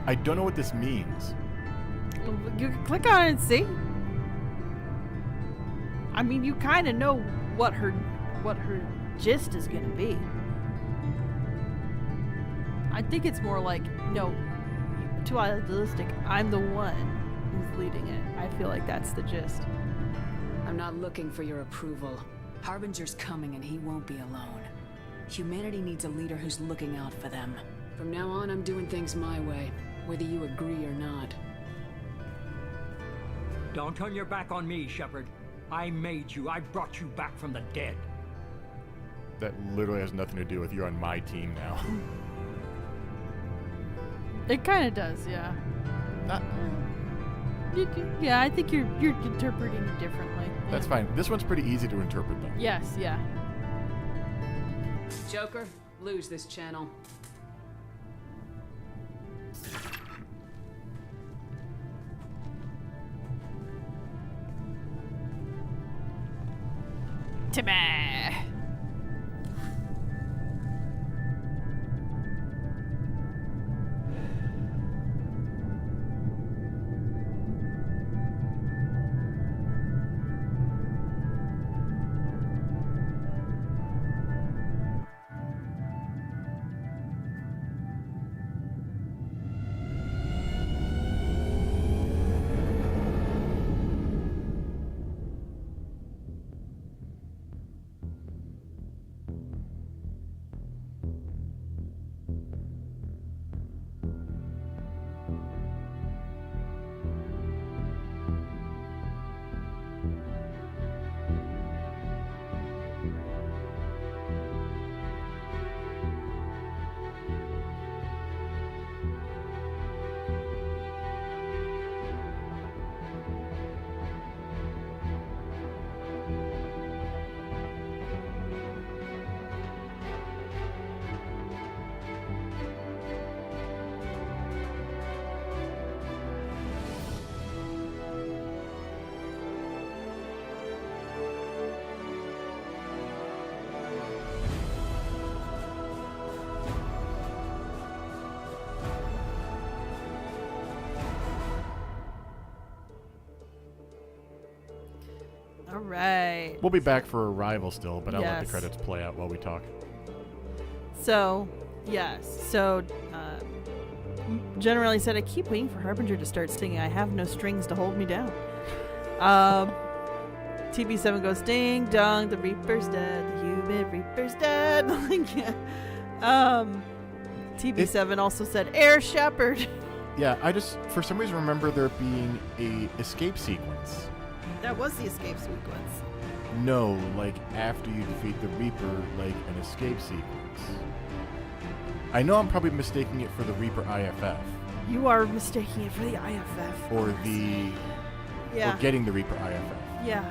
I don't know what this means. You can click on it and see. I mean, you kind of know what her gist is going to be. I think it's more like, no, too idealistic. I'm the one who's leading it. I feel like that's the gist. I'm not looking for your approval. Harbinger's coming and he won't be alone. Humanity needs a leader who's looking out for them. From now on, I'm doing things my way, whether you agree or not. Don't turn your back on me, Shepard. I made you. I brought you back from the dead. That literally has nothing to do with you're on my team now. It kind of does, yeah. Yeah, I think you're interpreting it differently. Yeah. That's fine. This one's pretty easy to interpret, though. Yes, yeah. Joker, lose this channel. Timmy! All right. We'll be back for Arrival still, but I'll let Yes. the credits play out while we talk. So, yes. So, generally said, I keep waiting for Harbinger to start singing. I have no strings to hold me down. TB7 goes, ding dong, the Reaper's dead. The human Reaper's dead. Like, yeah. TB7 also said, Air Shepherd. Yeah, I just, for some reason, remember there being a escape sequence. That was the escape sequence. No, like after you defeat the Reaper, like an escape sequence. I know I'm probably mistaking it for the Reaper IFF. You are mistaking it for the IFF. Or the... Yeah. Or getting the Reaper IFF. Yeah.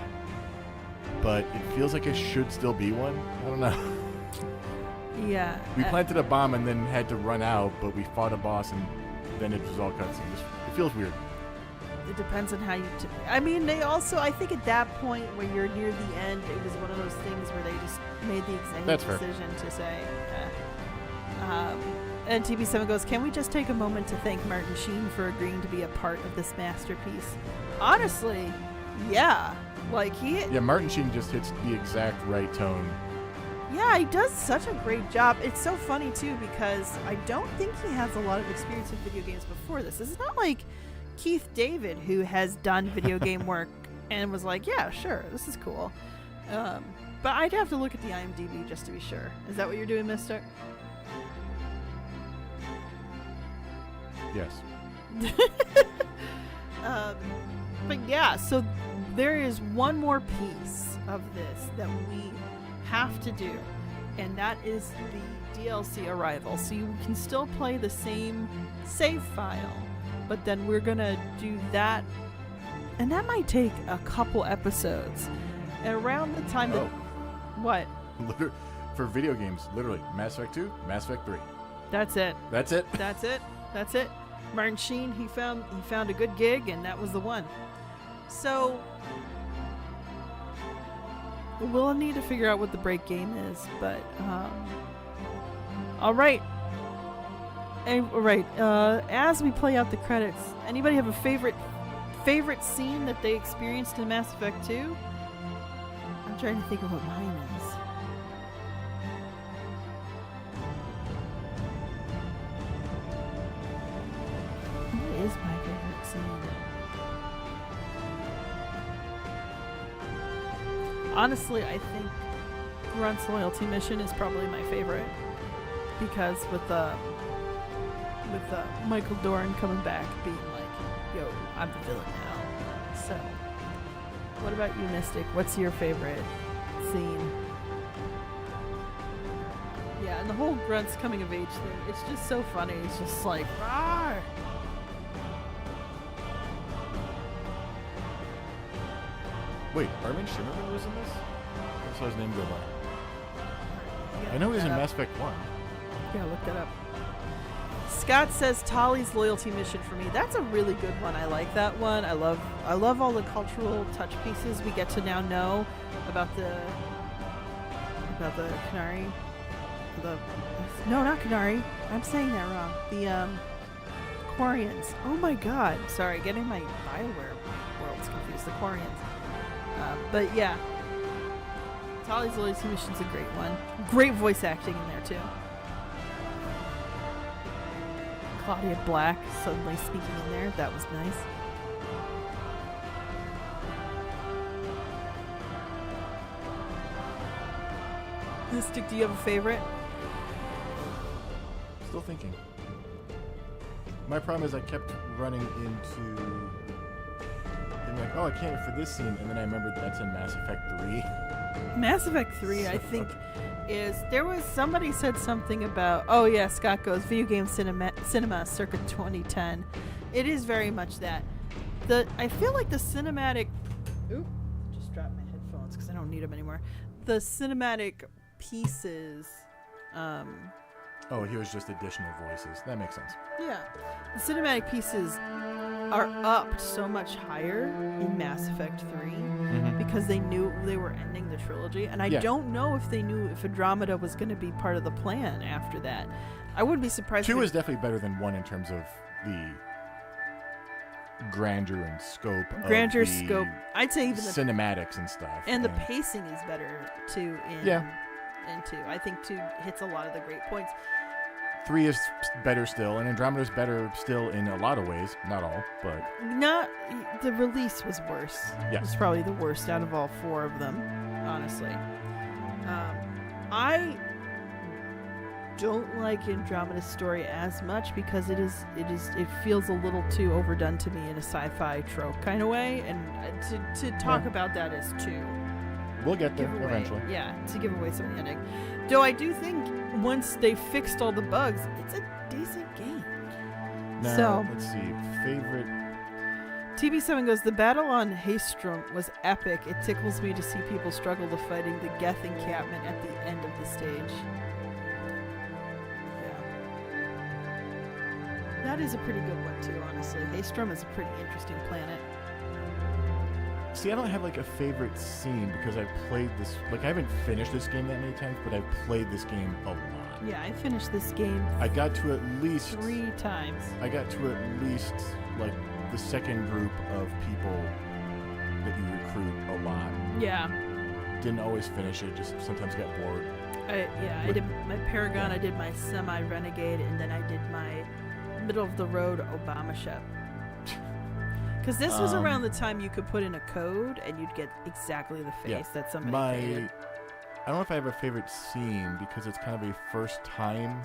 But it feels like it should still be one. I don't know. Yeah. We planted a bomb and then had to run out, but we fought a boss and then it was all cutscenes. It feels weird. It depends on how you... I mean, they also... I think at that point, when you're near the end, it was one of those things where they just made the executive decision to say... and TB7 goes, can we just take a moment to thank Martin Sheen for agreeing to be a part of this masterpiece? Honestly, yeah. Like, he... Yeah, Martin Sheen just hits the exact right tone. Yeah, he does such a great job. It's so funny, too, because I don't think he has a lot of experience in video games before this. This is not like Keith David, who has done video game work and was like, yeah, sure, this is cool. But I'd have to look at the IMDb just to be sure. Is that what you're doing, mister? Yes. But yeah, so there is one more piece of this that we have to do, and that is the DLC Arrival. So you can still play the same save file, but then we're gonna do that, and that might take a couple episodes. And around the time that... What? For video games, literally, Mass Effect 2, Mass Effect 3. That's it. That's it? That's it. That's it. Martin Sheen, he found a good gig, and that was the one. So we'll need to figure out what the break game is, but all right. As we play out the credits, anybody have a favorite scene that they experienced in Mass Effect 2? I'm trying to think of what mine is. What is my favorite scene? Honestly, I think Grunt's loyalty mission is probably my favorite, because with Michael Dorn coming back, being like, "Yo, I'm the villain now." So, what about you, Mystic? What's your favorite scene? Yeah, and the whole Grunt's coming of age thing, it's just so funny. It's just like, "Rawr!" Wait, Armin Shimmerman was in this? I saw his name go by. I know he was in Mass Effect 1. Yeah, look that up. Scott says Tali's loyalty mission for me. That's a really good one. I like that one. I love all the cultural touch pieces we get to now know about the Canary. No, not Canary. I'm saying that wrong. The Quarians. Oh my god. Sorry, getting my BioWare worlds confused. The Quarians. But yeah, Tali's loyalty mission's a great one. Great voice acting in there too. Claudia Black suddenly speaking in there. That was nice. Mystic, do you have a favorite? Still thinking. My problem is I kept running into... I'm like, oh, I can't wait for this scene, and then I remembered that's in Mass Effect 3. Mass Effect 3, I think, is... There was... Somebody said something about... Oh, yeah, Scott goes, video game cinema circa 2010. It is very much that. I feel like the cinematic... Oop, just dropped my headphones because I don't need them anymore. The cinematic pieces... Oh, he was just additional voices. That makes sense. Yeah. The cinematic pieces are upped so much higher in Mass Effect 3 because they knew they were ending the trilogy, and I don't know if they knew if Andromeda was going to be part of the plan after that. I wouldn't be surprised. 2 is definitely better than 1 in terms of the grandeur and scope. Scope. I'd say even the cinematics and stuff. And the pacing is better too in 2. I think 2 hits a lot of the great points. 3 is better still, and Andromeda's better still in a lot of ways. Not all, but... The release was worse. Yeah. It was probably the worst out of all 4 of them, honestly. I don't like Andromeda's story as much because it feels a little too overdone to me in a sci-fi trope kind of way, and to talk about that is too... We'll get there eventually. Yeah, to give away some of the ending. Though I do think once they fixed all the bugs, it's a decent game. Now, so, let's see. Favorite... TB7 goes, the battle on Haestrom was epic. It tickles me to see people struggle to fighting the Geth encampment at the end of the stage. Yeah. That is a pretty good one too, honestly. Haestrom is a pretty interesting planet. See, I don't have like a favorite scene because I've played this... Like, I haven't finished this game that many times, but I've played this game a lot. Yeah, I finished this game... I got to at least... 3 times. I got to at least, like, the second group of people that you recruit a lot. Yeah. Didn't always finish it, just sometimes got bored. I did my Paragon, I did my Semi-Renegade, and then I did my middle-of-the-road Obama Shep. Because this was around the time you could put in a code and you'd get exactly the face that somebody created. I don't know if I have a favorite scene because it's kind of a first time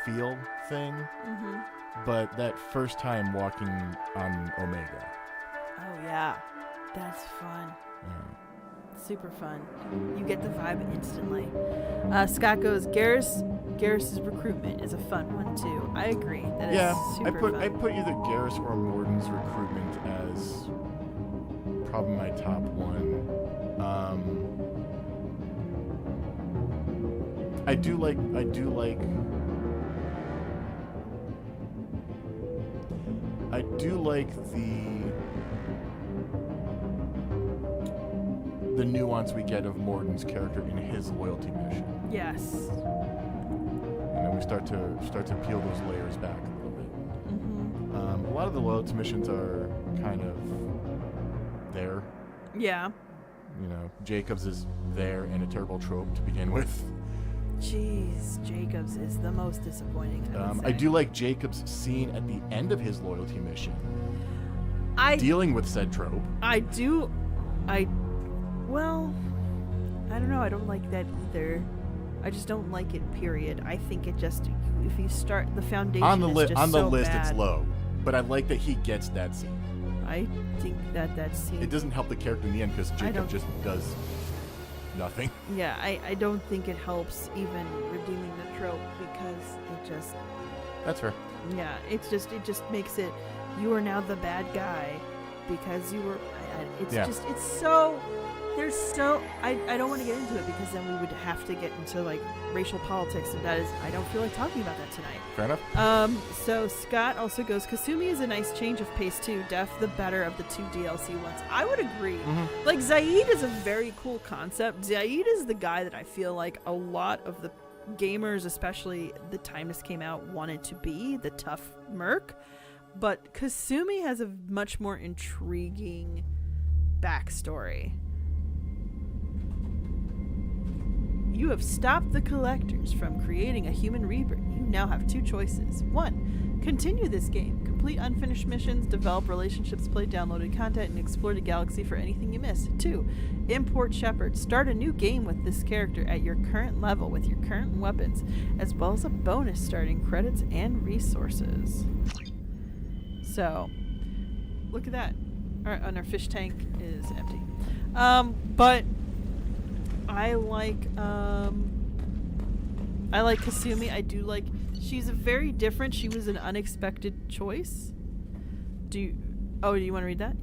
feel thing. But that first time walking on Omega. Oh yeah, that's fun. Yeah. Super fun. You get the vibe instantly. Scott goes, Garrus's recruitment is a fun one too. I agree. That is super fun. I put either Garrus or Morden's recruitment as probably my top one. I do like the nuance we get of Morden's character in his loyalty mission. Yes. And then we start to peel those layers back a little bit. A lot of the loyalty missions are kind of there. Yeah. You know, Jacobs is there and a terrible trope to begin with. Jeez, Jacobs is the most disappointing. I do like Jacobs' scene at the end of his loyalty mission. Dealing with said trope. Well, I don't know. I don't like that either. I just don't like it, period. I think it just, if you start, the foundation on the list, it's low. But I like that he gets that scene. I think that scene... It doesn't help the character in the end because Jacob just does nothing. Yeah, I don't think it helps even redeeming the trope because it just... That's fair. Yeah, it just makes it, you are now the bad guy because you were... It's so... There's so... I don't want to get into it because then we would have to get into like racial politics, and that is... I don't feel like talking about that tonight. Fair enough. So Scott also goes, Kasumi is a nice change of pace too. Def the better of the two DLC ones. I would agree. Like, Zaid is a very cool concept. Zaid is the guy that I feel like a lot of the gamers, especially the time this came out, wanted to be, the tough merc. But Kasumi has a much more intriguing backstory. You have stopped the collectors from creating a human rebirth. You now have two choices. 1. Continue this game. Complete unfinished missions, develop relationships, play downloaded content, and explore the galaxy for anything you miss. 2. Import Shepard. Start a new game with this character at your current level with your current weapons, as well as a bonus starting credits and resources. So, look at that. Our fish tank is empty. But... I like Kasumi. I do like, she's a very different, she was an unexpected choice. Do you want to read that?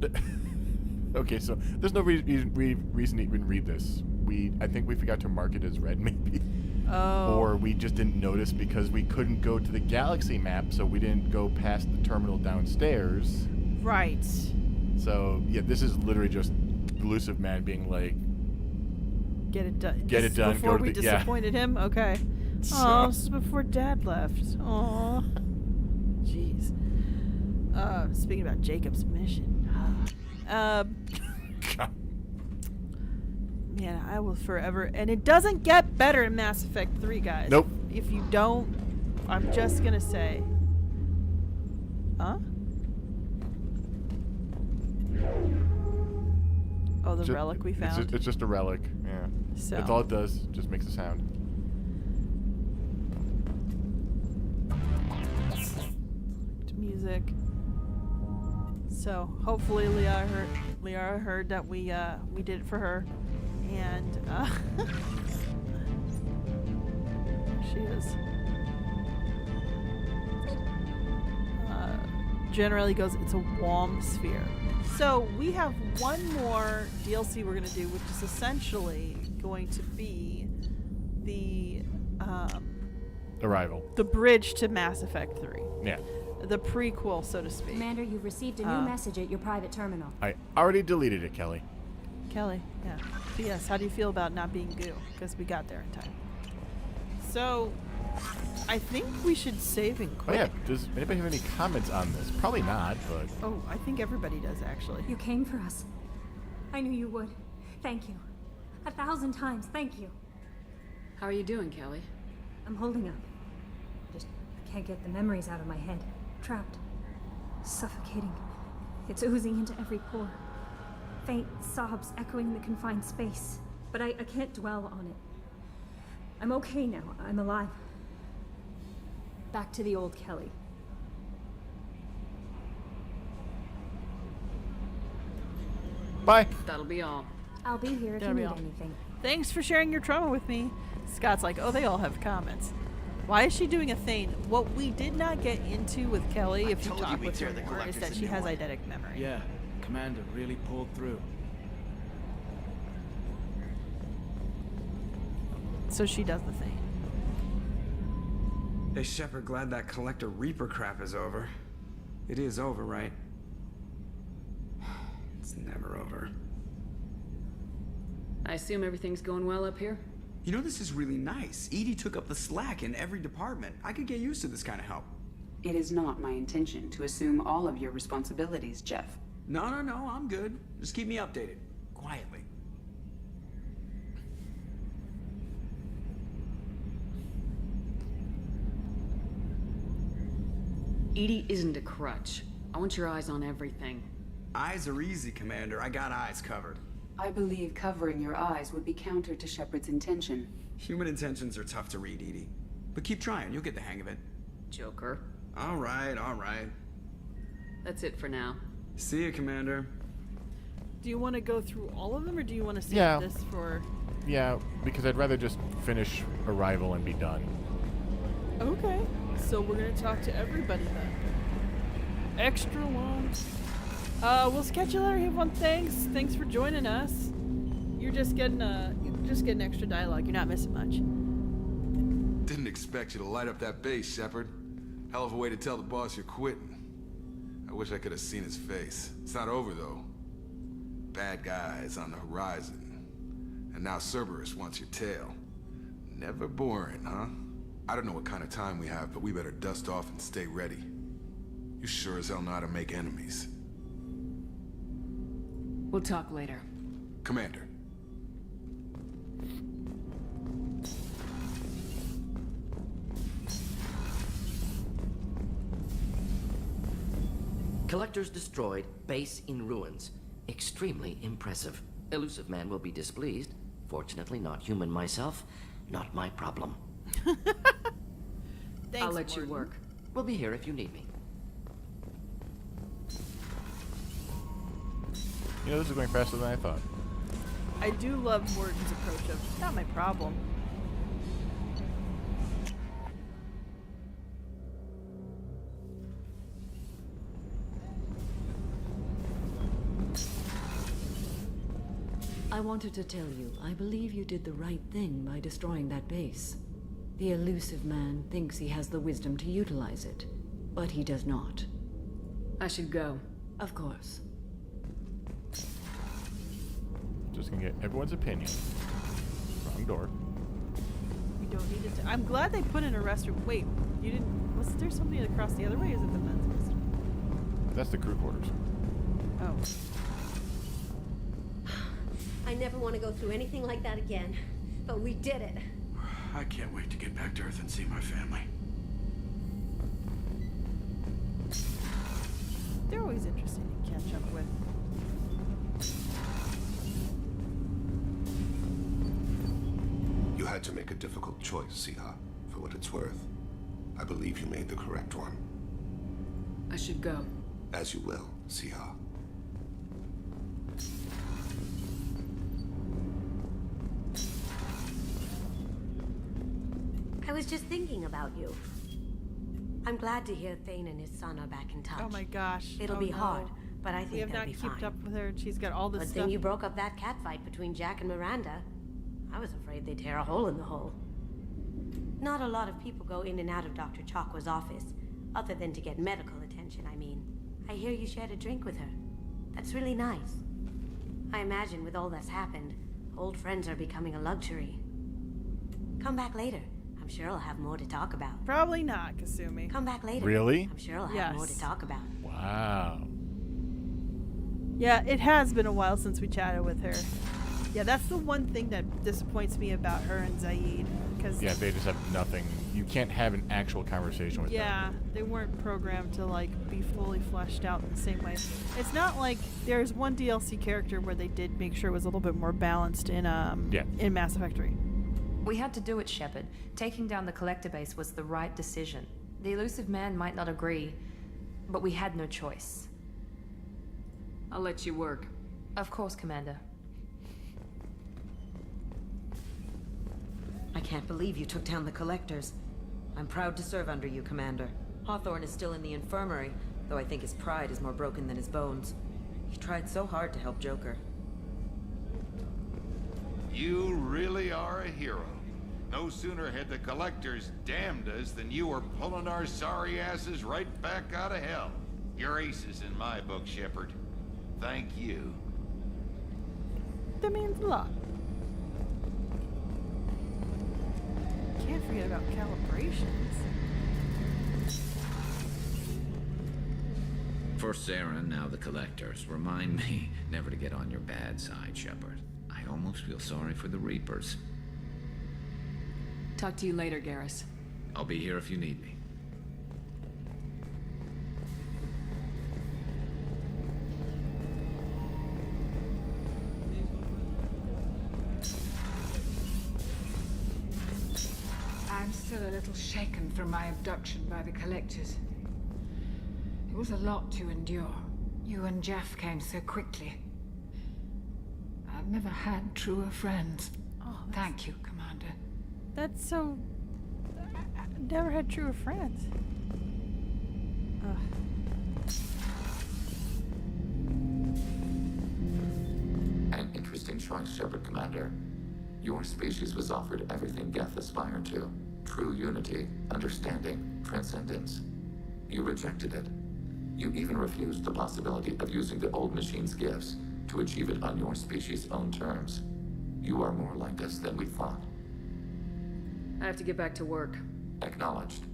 Yeah. Okay, so there's no reason to even read this. I think we forgot to mark it as red, maybe. Oh. Or we just didn't notice because we couldn't go to the galaxy map, so we didn't go past the terminal downstairs. Right. So, yeah, this is literally just Elusive Man being like... Get it done. Get it done. Before we disappointed him? Okay. Oh, this is before Dad left. Aw. Jeez. Speaking about Jacob's mission. Man, I will forever... And it doesn't get better in Mass Effect 3, guys. Nope. If you don't... I'm just gonna say... Huh? Oh, the relic we found? It's just a relic, yeah. So. That's all it does, just makes a sound. Music. So, hopefully Liara heard that we did it for her. And, she is. Generally goes, it's a warm sphere. So we have one more DLC we're going to do, which is essentially going to be the Arrival. The bridge to Mass Effect 3. Yeah. The prequel, so to speak. Commander, you've received a new message at your private terminal. I already deleted it, Kelly. Kelly, yeah. P.S. How do you feel about not being goo? Because we got there in time. So, I think we should save and quit. Oh yeah, does anybody have any comments on this? Probably not, but... Oh, I think everybody does, actually. You came for us. I knew you would. Thank you. 1,000 times, thank you. How are you doing, Kelly? I'm holding up. Just can't get the memories out of my head. Trapped. Suffocating. It's oozing into every pore. Faint sobs echoing the confined space. But I can't dwell on it. I'm okay now. I'm alive. Back to the old Kelly. Bye. That'll be all. I'll be here if That'll you be need all. anything. Thanks for sharing your trauma with me. Scott's like, oh, they all have comments. Why is she doing a Thane? What we did not get into with Kelly, if you told you talk we'd with her tear the more, is collectors that a she new has one. eidetic memory. Yeah, Commander really pulled through. So she does the Thane. Hey, Shepard, glad that Collector Reaper crap is over. It is over, right? It's never over. I assume everything's going well up here? You know, this is really nice. Edie took up the slack in every department. I could get used to this kind of help. It is not my intention to assume all of your responsibilities, Jeff. No, I'm good. Just keep me updated. Quietly. Edie isn't a crutch. I want your eyes on everything. Eyes are easy, Commander. I got eyes covered. I believe covering your eyes would be counter to Shepard's intention. Human intentions are tough to read, Edie. But keep trying. You'll get the hang of it. Joker. All right. That's it for now. See you, Commander. Do you want to go through all of them, or do you want to save Yeah. this for... Yeah, because I'd rather just finish Arrival and be done. Okay, so we're going to talk to everybody then. Extra long. We'll sketch you later, everyone. Thanks for joining us. You're just getting extra dialogue. You're not missing much. Didn't expect you to light up that base, Shepard. Hell of a way to tell the boss you're quitting. I wish I could have seen his face. It's not over, though. Bad guys on the horizon. And now Cerberus wants your tail. Never boring, huh? I don't know what kind of time we have, but we better dust off and stay ready. You sure as hell know how to make enemies. We'll talk later. Commander. Collectors destroyed, base in ruins. Extremely impressive. Elusive man will be displeased. Fortunately, not human myself. Not my problem. Thanks, I'll let you Morgan. work. We'll be here if you need me. You know, this is going faster than I thought. I do love Morgan's approach of, not my problem. I wanted to tell you, I believe you did the right thing by destroying that base. The elusive man thinks he has the wisdom to utilize it, but he does not. I should go. Of course. Just gonna get everyone's opinion. Wrong door. We don't need it to... I'm glad they put in a restroom. Wait, you didn't... Was there somebody across the other way, or is it the men's restroom? That's the crew quarters. Oh. I never want to go through anything like that again. But we did it. I can't wait to get back to Earth and see my family. They're always interesting to catch up with. You had to make a difficult choice, Siha. For what it's worth, I believe you made the correct one. I should go. As you will, Siha. I was just thinking about you. I'm glad to hear Thane and his son are back in touch. Oh my gosh. It'll Oh be no. hard, but I We think have they'll not be kept fine. up with her, and she's got all this Good stuff. thing you broke up that cat fight between Jack and Miranda. I was afraid they'd tear a hole in the hole. Not a lot of people go in and out of Dr. Chakwa's office, other than to get medical attention, I mean. I hear you shared a drink with her. That's really nice. I imagine with all that's happened, old friends are becoming a luxury. Come back later. I'm sure I'll have more to talk about. Probably not, Kasumi. Come back later. Really? I'm sure I'll have more to talk about. Wow. Yeah, it has been a while since we chatted with her. Yeah, that's the one thing that disappoints me about her and Zaid. Because Yeah, they just have nothing. You can't have an actual conversation with them. yeah, they weren't programmed to like be fully fleshed out in the same way. It's not like there's one DLC character where they did make sure it was a little bit more balanced in in Mass Effect 3. We had to do it, Shepard. Taking down the collector base was the right decision. The elusive man might not agree, but we had no choice. I'll let you work. Of course, Commander. I can't believe you took down the collectors. I'm proud to serve under you, Commander. Hawthorne is still in the infirmary, though I think his pride is more broken than his bones. He tried so hard to help Joker. You really are a hero. No sooner had the collectors damned us than you were pulling our sorry asses right back out of hell. You're aces in my book, Shepard. Thank you. That means a lot. Can't forget about calibrations. First Saren, now the Collectors. Remind me never to get on your bad side, Shepard. I almost feel sorry for the Reapers. Talk to you later, Garrus. I'll be here if you need me. I'm still a little shaken from my abduction by the Collectors. It was a lot to endure. You and Jeff came so quickly. I've never had truer friends. Oh, thank you, Commander. That's so... I never had truer friends. An interesting choice, Shepard, Commander. Your species was offered everything Geth aspired to. True unity, understanding, transcendence. You rejected it. You even refused the possibility of using the old machine's gifts to achieve it on your species' own terms. You are more like us than we thought. I have to get back to work. Acknowledged.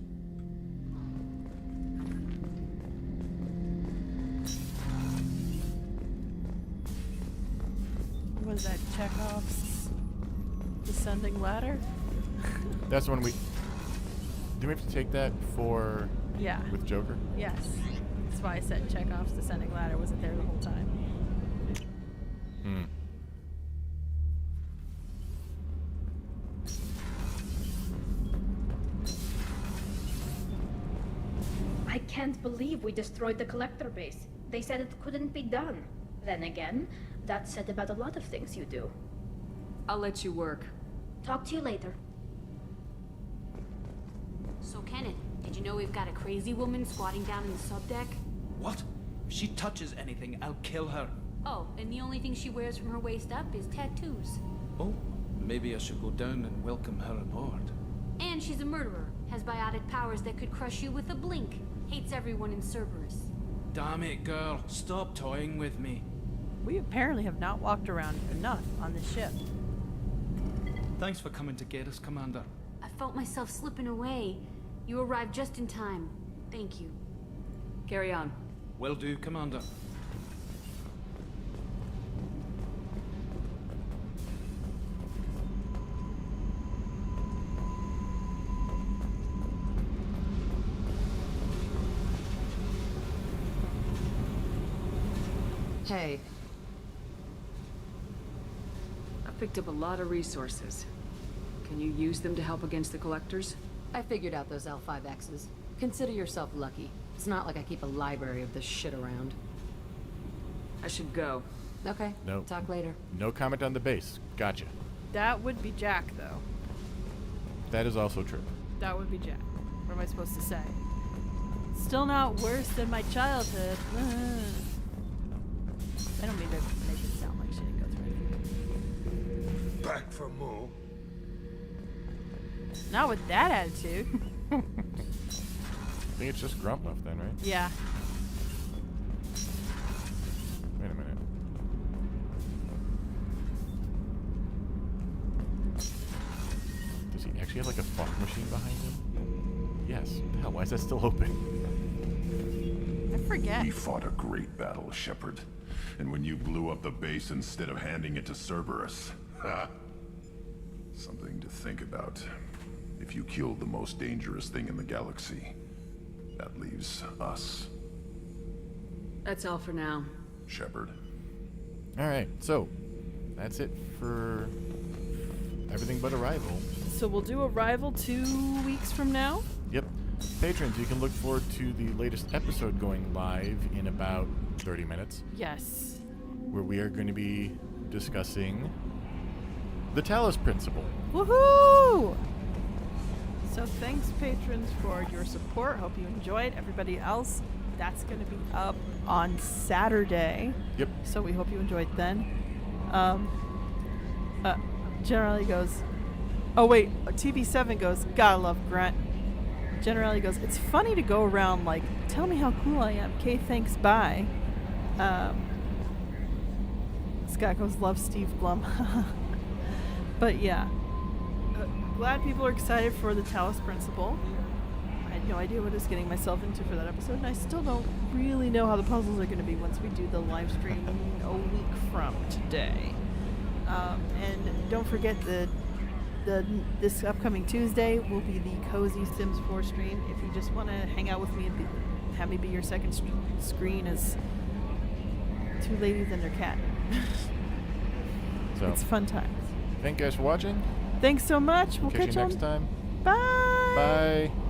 Was that Chekhov's descending ladder? That's when we... Do we have to take that for... Yeah. With Joker? Yes. That's why I said Chekhov's descending ladder wasn't there the whole time. Hmm. I can't believe we destroyed the collector base. They said it couldn't be done. Then again, that's said about a lot of things you do. I'll let you work. Talk to you later. So, Kenneth, did you know we've got a crazy woman squatting down in the subdeck? What? If she touches anything, I'll kill her. Oh, and the only thing she wears from her waist up is tattoos. Oh, maybe I should go down and welcome her aboard. And she's a murderer, has biotic powers that could crush you with a blink, hates everyone in Cerberus. Damn it, girl. Stop toying with me. We apparently have not walked around enough on this ship. Thanks for coming to get us, Commander. I felt myself slipping away. You arrived just in time. Thank you. Carry on. Will do, Commander. Hey. I've picked up a lot of resources. Can you use them to help against the Collectors? I figured out those L5Xs. Consider yourself lucky. It's not like I keep a library of this shit around. I should go. Okay. No. Talk later. No comment on the base. Gotcha. That would be Jack, though. That is also true. That would be Jack. What am I supposed to say? Still not worse than my childhood. I don't mean to make it sound like she didn't go through anything. Back for more. Not with that attitude. I think it's just Grump left then, right? Yeah. Wait a minute. Does he actually have like a fog machine behind him? Yes. What the hell, why is that still open? I forget. We fought a great battle, Shepard. And when you blew up the base instead of handing it to Cerberus. Ha! Something to think about. If you killed the most dangerous thing in the galaxy, that leaves us. That's all for now. Shepard. Alright, so that's it for everything but Arrival. So we'll do Arrival 2 weeks from now? Yep. Patrons, you can look forward to the latest episode going live in about 30 minutes. Yes. Where we are going to be discussing the Talos Principle. Woohoo! So thanks, patrons, for your support. Hope you enjoyed. Everybody else, that's going to be up on Saturday. Yep. So we hope you enjoyed then. Generally goes, oh wait, TV7 goes, gotta love Grunt. Generally goes, it's funny to go around like, tell me how cool I am. Okay, thanks, bye. Scott goes, love Steve Blum. But yeah, glad people are excited for the Talos Principle. I had no idea what I was getting myself into for that episode, and I still don't really know how the puzzles are going to be once we do the live stream a week from today. And don't forget this upcoming Tuesday will be the Cozy Sims 4 stream. If you just want to hang out with me and have me be your second screen as two ladies and their cat. So it's fun times. Thank you guys for watching. Thanks so much. We'll catch catch you you next time. Bye. Bye.